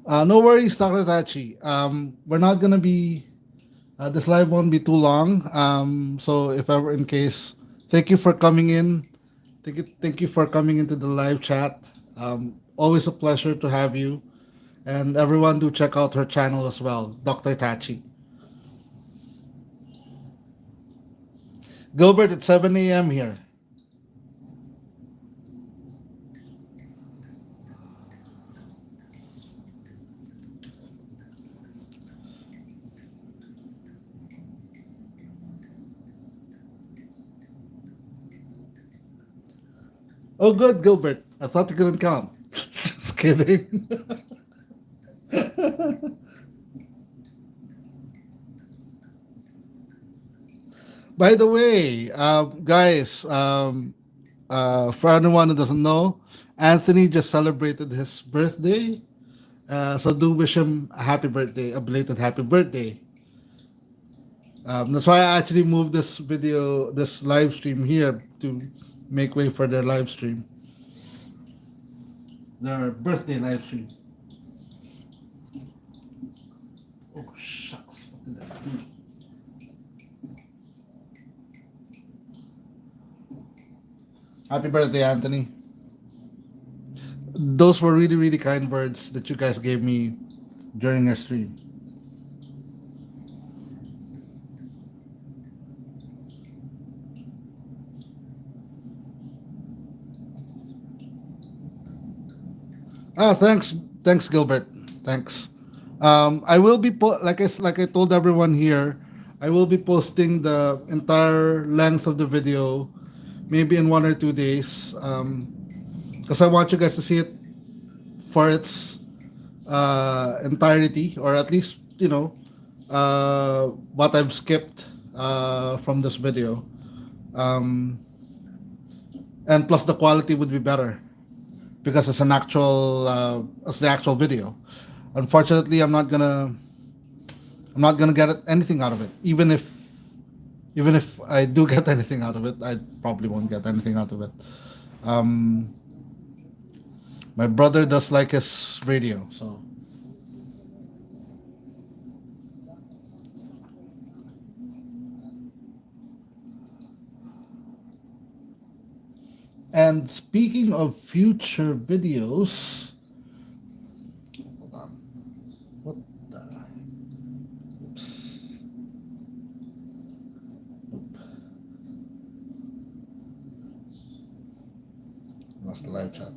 No worries, Dr. Tachi. We're not gonna be. This live won't be too long. So if ever in case, thank you for coming in. Thank you for coming into the live chat. Always a pleasure to have you. And everyone do check out her channel as well, Dr. Tachi. Gilbert, it's 7 a.m. here. Oh, good, Gilbert. I thought you couldn't count. Just kidding. By the way, guys, for anyone who doesn't know, Anthony just celebrated his birthday. So do wish him a happy birthday, a belated happy birthday. That's why I actually moved this live stream here to make way for their live stream, their birthday live stream. Oh shucks, what did I do? Happy birthday, Anthony. Those were really, really kind words that you guys gave me during your stream. Thanks, Gilbert. Thanks. I will be like I told everyone here, I will be posting the entire length of the video, maybe in 1 or 2 days, because I want you guys to see it for its entirety, or at least what I've skipped from this video, um, and plus the quality would be better because it's the actual video. Unfortunately, I'm not gonna get anything out of it. Even if I do get anything out of it, I probably won't get anything out of it. Um, my brother does like his radio, so. And speaking of future videos, hold on. What the? Oops. Oop. Lost the live chat.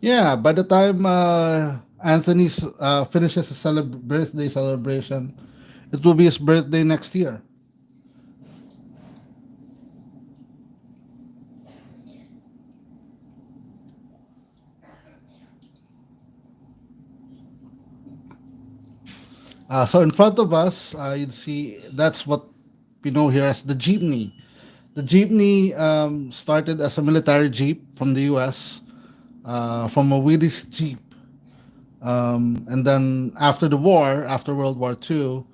Yeah, by the time Anthony finishes his birthday celebration, it will be his birthday next year. So in front of us, you'd see that's what we know here as the jeepney. The jeepney started as a military jeep from the U.S. From a Willys Jeep, and then after the war, after World War II,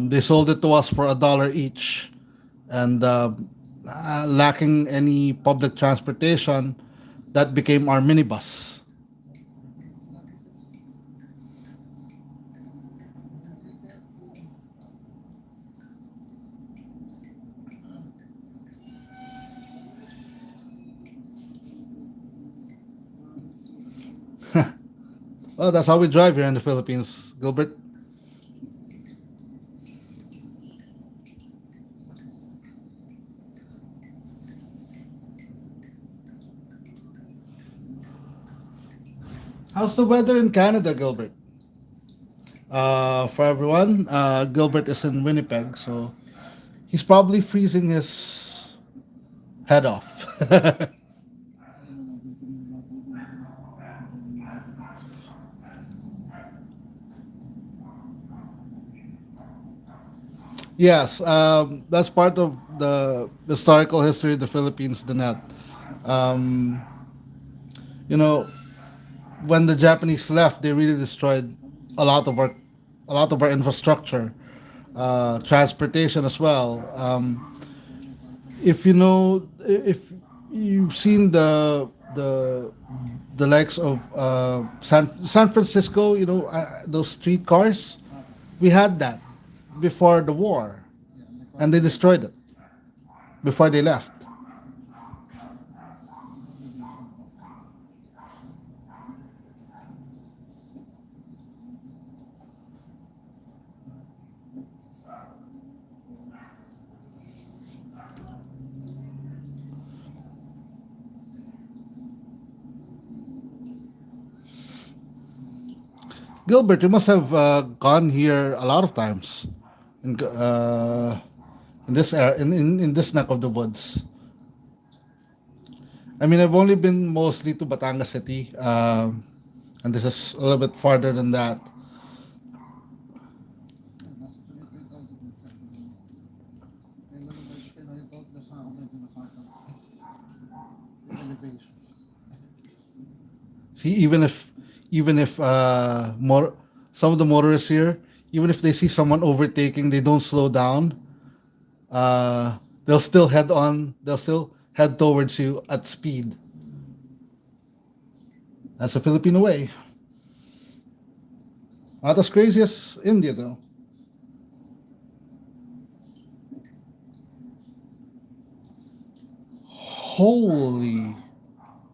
they sold it to us for $1 each, and lacking any public transportation, that became our minibus. Well, that's how we drive here in the Philippines, Gilbert. How's the weather in Canada, Gilbert? For everyone, Gilbert is in Winnipeg, so he's probably freezing his head off. Yes, that's part of the historical history of the Philippines, the net. Um, you know, when the Japanese left, they really destroyed a lot of our, a lot of our infrastructure, transportation as well. If you know, if you've seen the likes of San Francisco, those street cars, we had that before the war, and they destroyed it before they left. Gilbert, you must have gone here a lot of times in this in this neck of the woods. I mean, I've only been mostly to Batangas City, and this is a little bit farther than that. See, even if more some of the motorists here, even if they see someone overtaking, they don't slow down. They'll still head on. They'll still head towards you at speed. That's a Filipino way. Not as crazy as India, though. Holy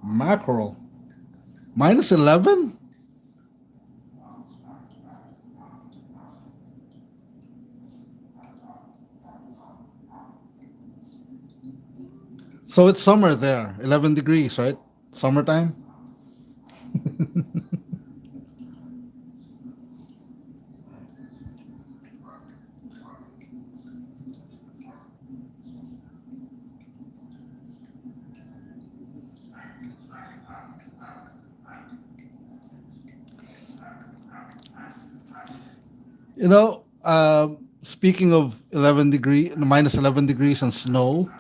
mackerel! -11. So it's summer there. 11 degrees, right? Summertime. Speaking of 11 degrees and snow,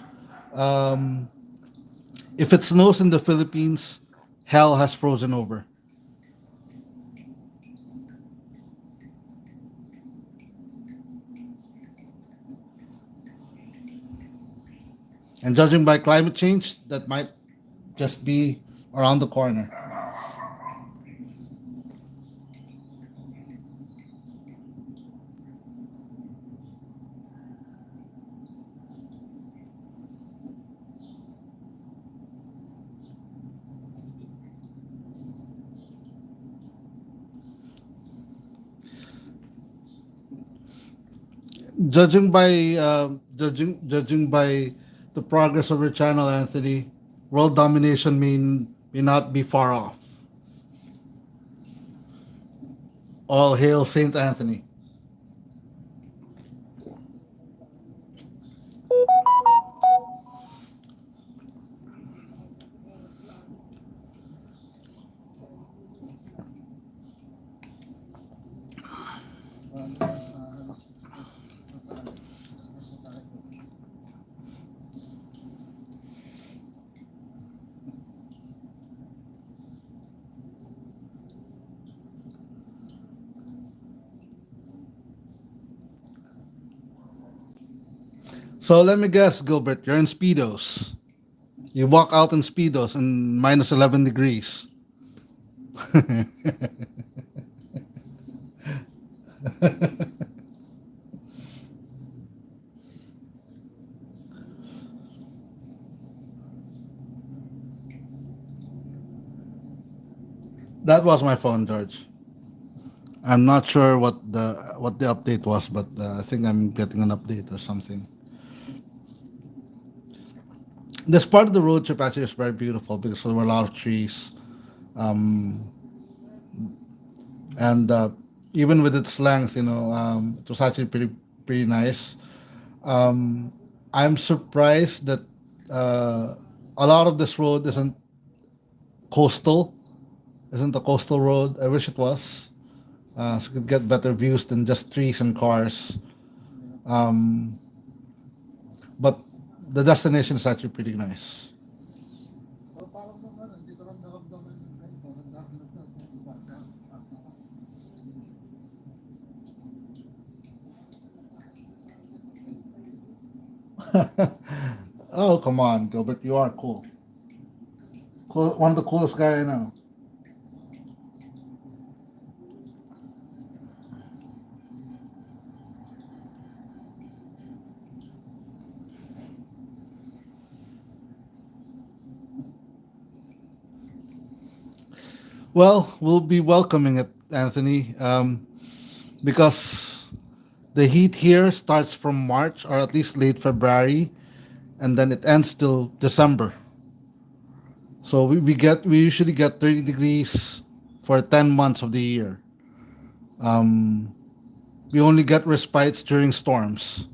um, if it snows in the Philippines, hell has frozen over. And judging by climate change, that might just be around the corner. Judging by the progress of your channel, Anthony, world domination may not be far off. All hail Saint Anthony. Alas, alas 6 na tayo. Alas na tayo. So let me guess, Gilbert, you're in speedos. You walk out in speedos in minus 11 degrees. That was my phone, George. I'm not sure what the update was, but I think I'm getting an update or something. This part of the road trip actually is very beautiful because there were a lot of trees, um, and even with its length, it was actually pretty nice. Um, I'm surprised that uh, a lot of this road coastal, isn't a coastal road. I wish it was, so you could get better views than just trees and cars. Um, but the destination is actually pretty nice. Pero parang nung ano, hindi ko lang naramdaman yung ganito. Nagdahilap na ito. Iba ka. Oh, come on, Gilbert, you are cool. Cool, one of the coolest guy I know. Well, we'll be welcoming it, Anthony, because the heat here starts from March or at least late February, and then it ends till December. So we usually get 30 degrees for 10 months of the year. Um, we only get respites during storms.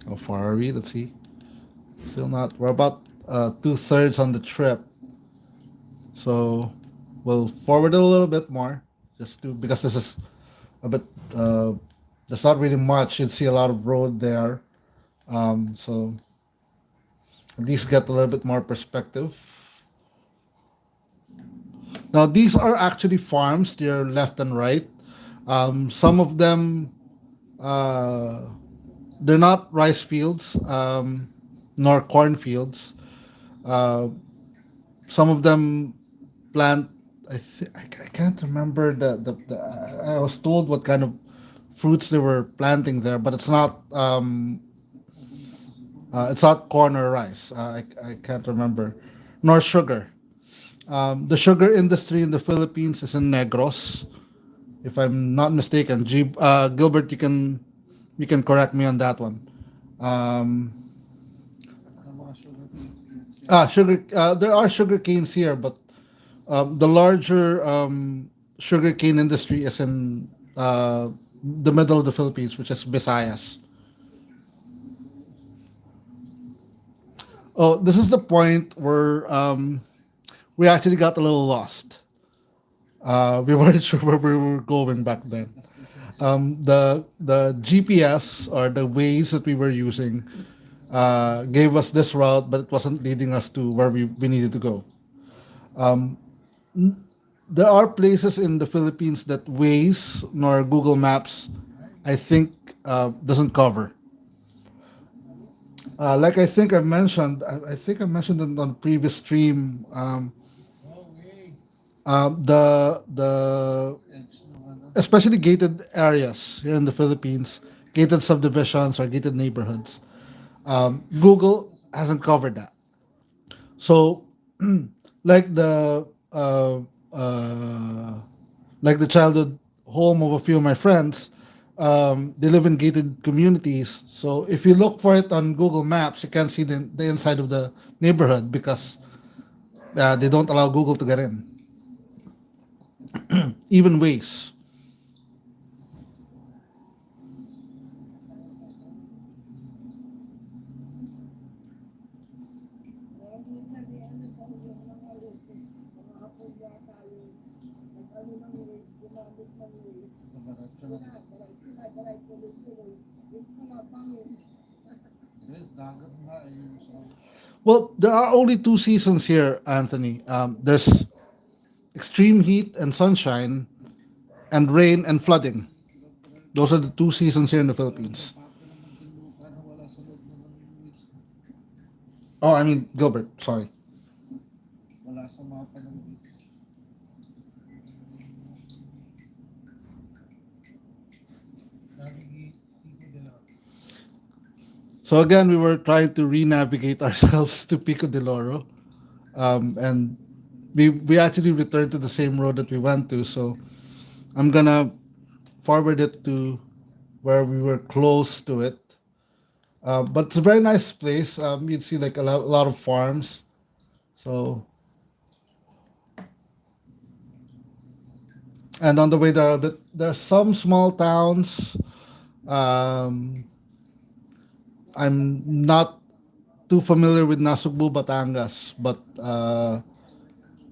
How far are we? Let's see. Still not. We're about two-thirds on the trip, so we'll forward it a little bit more, just to because this is a bit. There's not really much. You'd see a lot of road there, so at least get a little bit more perspective. Now these are actually farms. They're left and right. Some of them, uh, they're not rice fields, nor corn fields. Uh, some of them plant. I can't remember the. I was told what kind of fruits they were planting there, but it's not corn or rice. I can't remember, nor sugar. The sugar industry in the Philippines is in Negros, if I'm not mistaken. Gilbert, you can correct me on that one. Um, Ng mga sugar canes yan. sugar. There are sugar canes here, but the larger sugar cane industry is in the middle of the Philippines, which is Visayas. Oh, this is the point where we actually got a little lost. We weren't sure where we were going back then. The GPS or the ways that we were using gave us this route, but it wasn't leading us to where we needed to go. Um, there are places in the Philippines that Waze nor Google Maps, I think, doesn't cover. Like I think I mentioned it on the previous stream. The Edge ng ano. especially gated areas here in the Philippines, gated subdivisions or gated neighborhoods. Google hasn't covered that. So, like uh, like the childhood home of a few of my friends. They live in gated communities, so if you look for it on Google Maps, you can't see the inside of the neighborhood because they don't allow Google to get in. Even Waze. Diretso lang. Guys, dagat nga eh. So, Well, there are only two seasons here, Anthony. There's extreme heat and sunshine, and rain and flooding. Those are the two seasons here in the walang Philippines. mapa ng Muntinlupa na wala sa loob naman ng list. Oh, I mean Gilbert. Sorry. Wala sa mapa ng list. Navigate Pico de la. So again, we were trying to re-navigate ourselves to Pico de Loro, and we actually returned to the same road that we went to. So I'm gonna forward it to where we were close to it. But it's a very nice place. You'd see like a lot of farms. So and on the way there are some small towns. Um, I'm not too familiar with Nasugbu, Batangas, but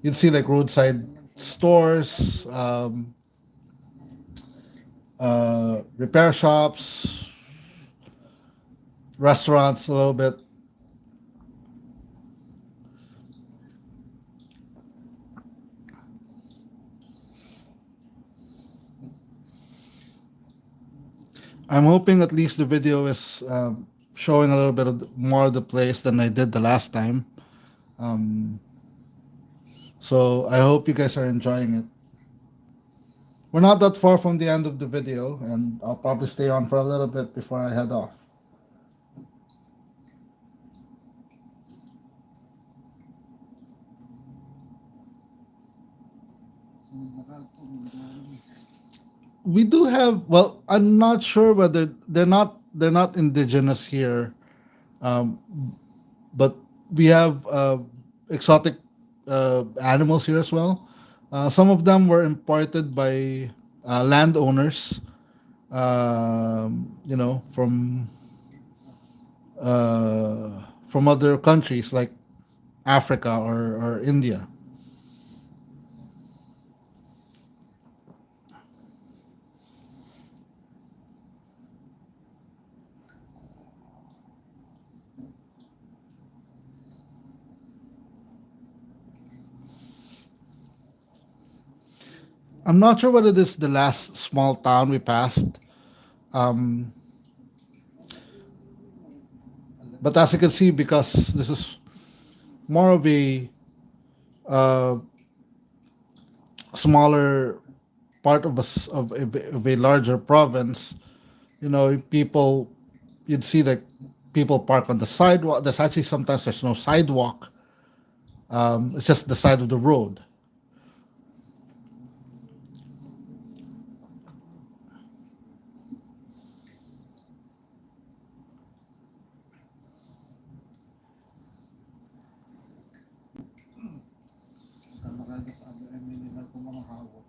you'd see like roadside stores, repair shops, restaurants a little bit. I'm hoping at least the video is showing a little bit of more of the place than I did the last time. Um, so I hope you guys are enjoying it. We're not that far from the end of the video, and I'll probably stay on for a little bit before I head off. Sunod na kalpo, magdaan. We do have, well, I'm not sure whether they're not indigenous here, um, but we have exotic animals here as well. Some of them were imported by landowners, from other countries like Africa or India. I'm not sure whether this is the last small town we passed, um, but as you can see, because this is more of a uh, smaller part of a larger province, people, you'd see like people park on the sidewalk. There's actually sometimes there's no sidewalk. It's just the side of the road. Sama ka sa ano, minimal ko mga hawak.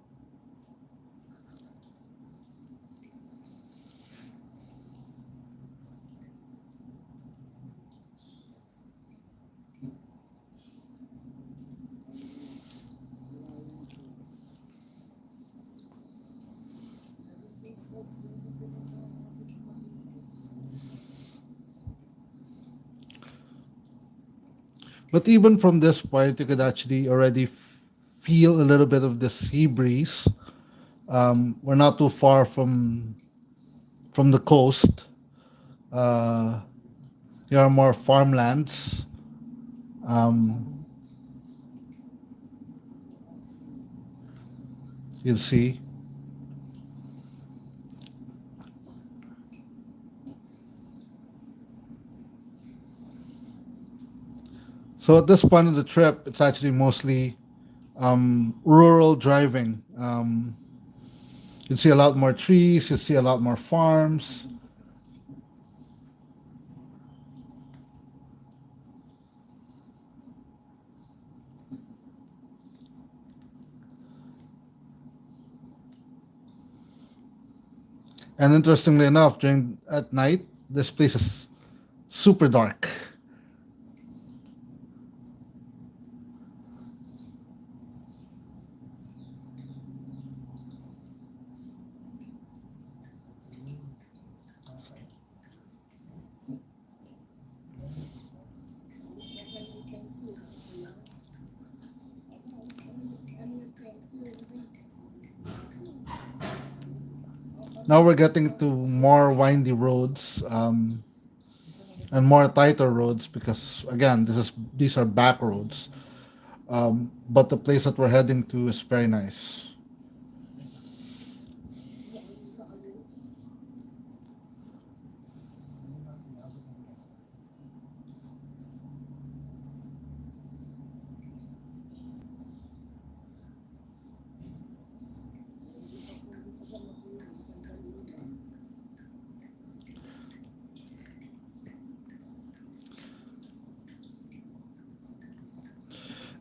But even from this point, you could actually already feel a little bit of the sea breeze. We're not too far from the coast. Uh, there are more farmlands. Um, you'll see. So at this point of the trip, it's actually mostly rural driving. You'd see a lot more trees. You'd see a lot more farms. And interestingly enough, during at night, this place is super dark. Now we're getting to more windy roads, and more tighter roads because again, these are back roads. But the place that we're heading to is very nice.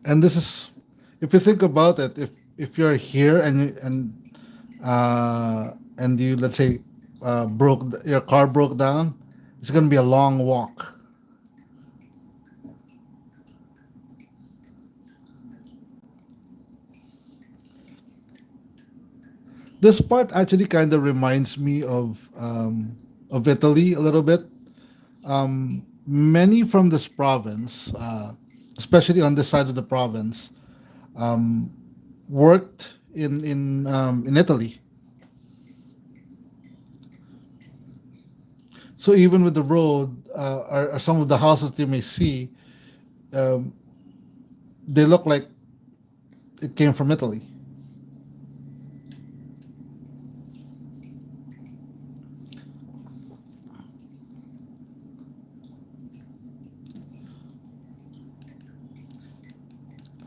And this is, if you think about it, if you're here and you, let's say, your car broke down, it's gonna be a long walk. This part actually kind of reminds me of Italy a little bit. Many from this province, especially on this side of the province, um, worked in Italy. So even with the road, are some of the houses you may see, um, they look like it came from Italy.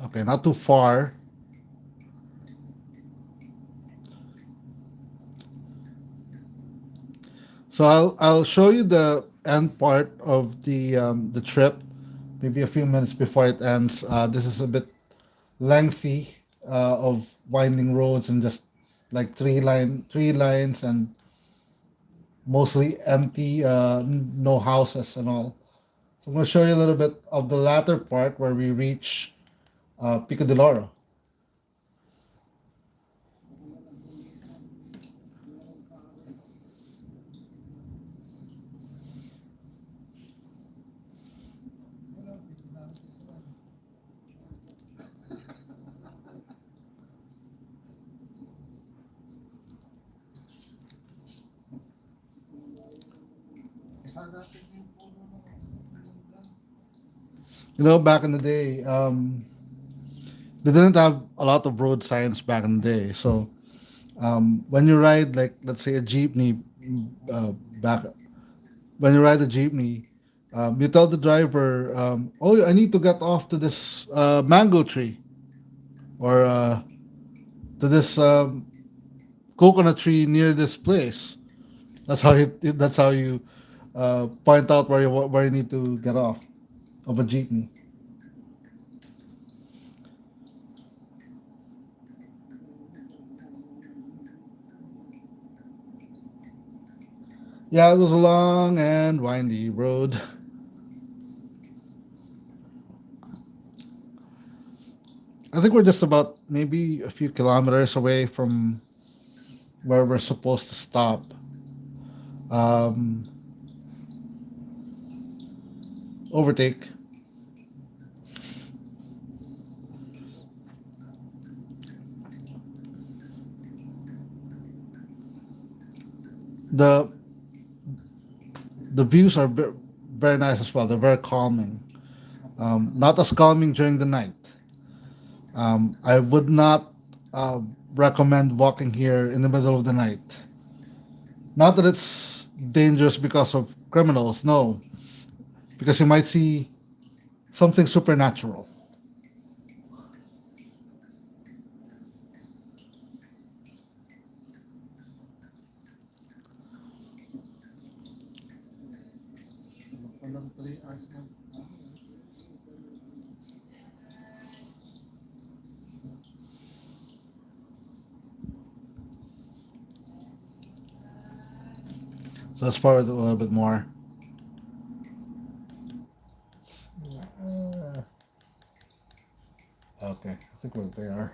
Okay, not too far. So I'll show you the end part of the trip, maybe a few minutes before it ends. This is a bit lengthy, of winding roads and just like three lines and mostly empty, no houses and all. So I'm going to show you a little bit of the latter part where we reach Pico de Loro. You know, back in the day, they didn't have a lot of road signs back in the day. So when you ride, like let's say a jeepney, back when you ride a jeepney, you tell the driver, "Oh, I need to get off to this mango tree or to this coconut tree near this place." That's how you point out where you need to get off of a jeepney. Yeah, it was a long and windy road. I think we're just about maybe a few kilometers away from where we're supposed to stop. Um, Overtake. The the views are very nice as well. They're very calming. Not as calming during the night. I would not uh, recommend walking here in the middle of the night. Not that it's dangerous because of criminals, no, because you might see something supernatural. Walang 3 hours na. So let's forward a little bit more. Okay, I think we're there.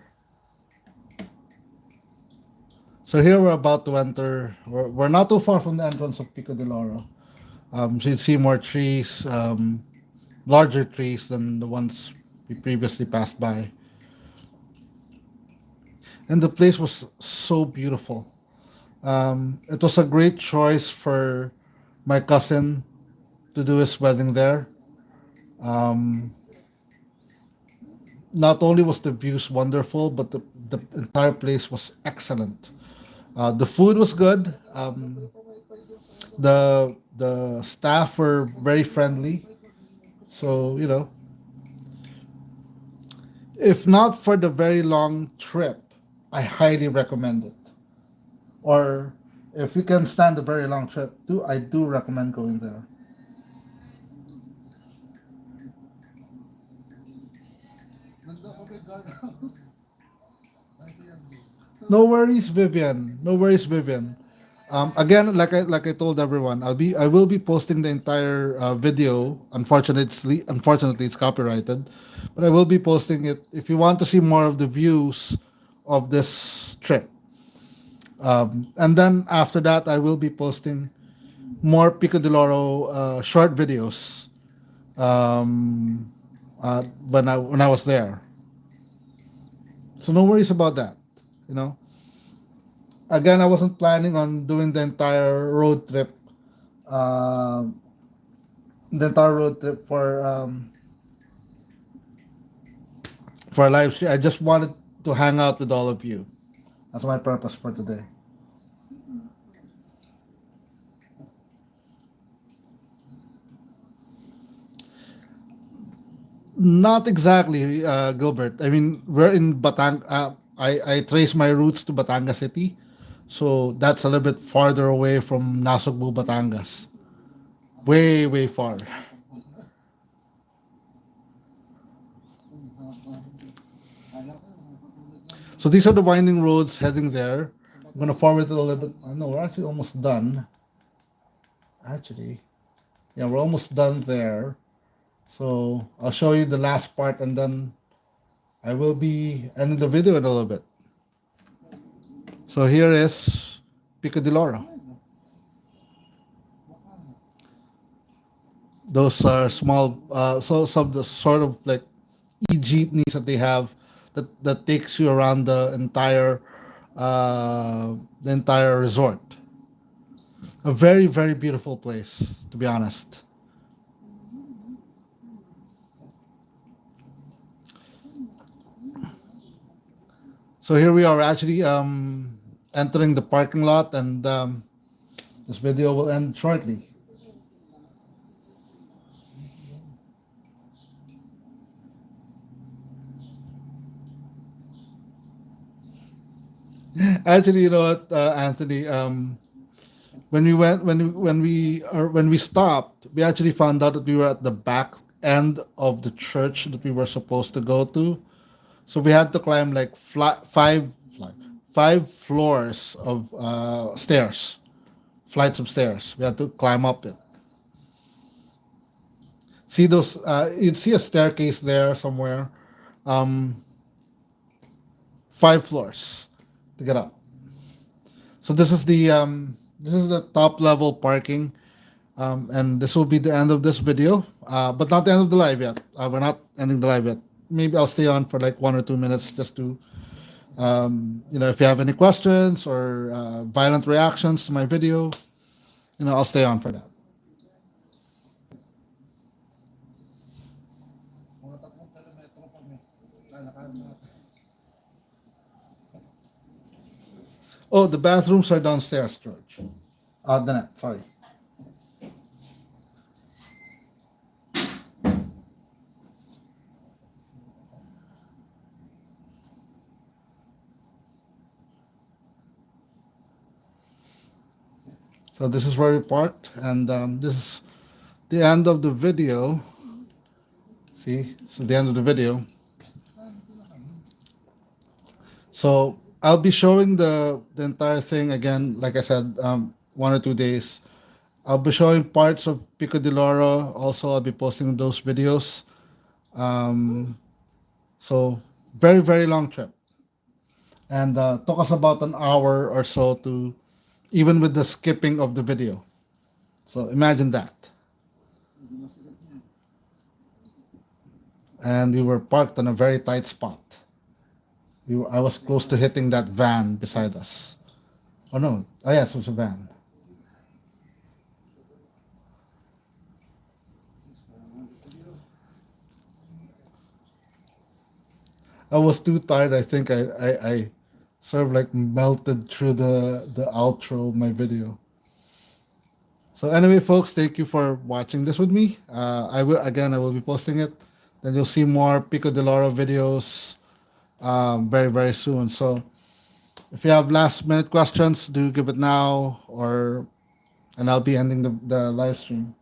So here we're about to enter. We're not too far from the entrance of Pico de Loro. So you see more trees, larger trees than the ones we previously passed by. And the place was so beautiful. It was a great choice for my cousin to do his wedding there. Um, Not only was the views wonderful, but the entire place was excellent. The food was good. The staff were very friendly. So if not for the very long trip, I highly recommend it. Or if you can stand a very long trip, I do recommend going there. Nandun kami gano'n. Ay, siya. No worries, Vivian. No worries, Vivian. Again, like I told everyone, I will be posting the entire video. Unfortunately, it's copyrighted, but I will be posting it. If you want to see more of the views of this trip, and then after that, I will be posting more Pico de Loro short videos um, when I was there. So no worries about that. You know. Again, I wasn't planning on doing um, the entire road trip for a live stream. I just wanted to hang out with all of you. That's my purpose for today. Not exactly, Gilbert. I mean, we're in Batang. I trace my roots to Batangas City, so that's a little bit farther away from Nasugbu, Batangas. Way, way far. Alam ko, nakakatulad lang So these are the winding roads heading there. I'm gonna forward it a little bit. I know we're actually almost done. Actually, yeah, we're almost done there. So I'll show you the last part, and then I will be ending the video in a little bit. So here is Pico de Loro. Those are small, so some of the sort of like e-jeepneys that they have that takes you around the entire resort. A very very beautiful place, to be honest. So here we are actually entering the parking lot, and this video will end shortly. Actually, you know what, Anthony? When we stopped, we actually found out that we were at the back end of the church that we were supposed to go to. So we had to climb like five floors of stairs, flights of stairs. We had to climb up it. See those? You'd see a staircase there somewhere. Um, 5 floors to get up. So this is the top level parking, and this will be the end of this video, but not the end of the live yet. We're not ending the live yet. Maybe I'll stay on for like 1 or 2 minutes just to, if you have any questions or violent reactions to my video, I'll stay on for that. mga 3 kilometro kami. Lalakad natin. Oh, the bathrooms are downstairs, George. The net, sorry. So this is where we parked, and this is the end of the video, see, it's the end of the video. So I'll be showing the entire thing again. Like I said, 1 or 2 days. I'll be showing parts of Pico de Loro. Also, I'll be posting those videos. Um, so very very long trip, and took us about an hour or so to even with the skipping of the video. So imagine that. And we were parked on a very tight spot. I was close to hitting that van beside us. Oh no! Oh yes, it was a van. I was too tired. I think I sort of like melted through the outro of my video. So anyway, folks, thank you for watching this with me. I will be posting it. Then you'll see more Pico de Loro videos very very soon. So if you have last minute questions, do give it now, or and I'll be ending the live stream.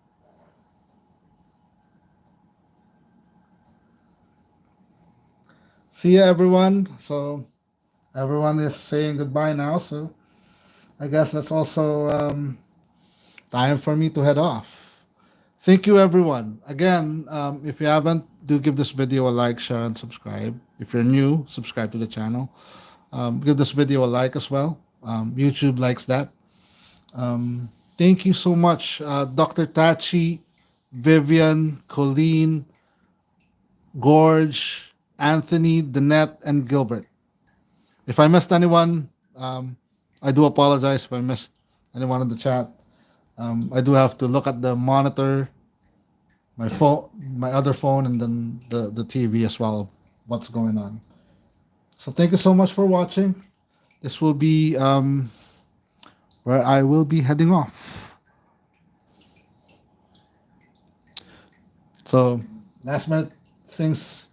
See ya, everyone. So everyone is saying goodbye now. So I guess that's also time for me to head off. Thank you, everyone. Again, if you haven't, do give this video a like, share, and subscribe. If you're new, subscribe to the channel. Give this video a like as well. YouTube likes that. Thank you so much, Dr. Tachi, Vivian, Colleen, Gorge, Anthony, Danette, and Gilbert. If I missed anyone, I do apologize if I missed anyone in the chat. I do have to look at the monitor, my phone, my other phone, and then the TV as well. What's going on? So thank you so much for watching. This will be where I will be heading off. So last minute things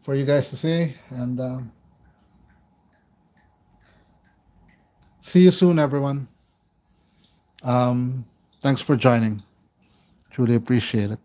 for you guys to say, and see you soon, everyone. Thanks for joining. Truly appreciate it.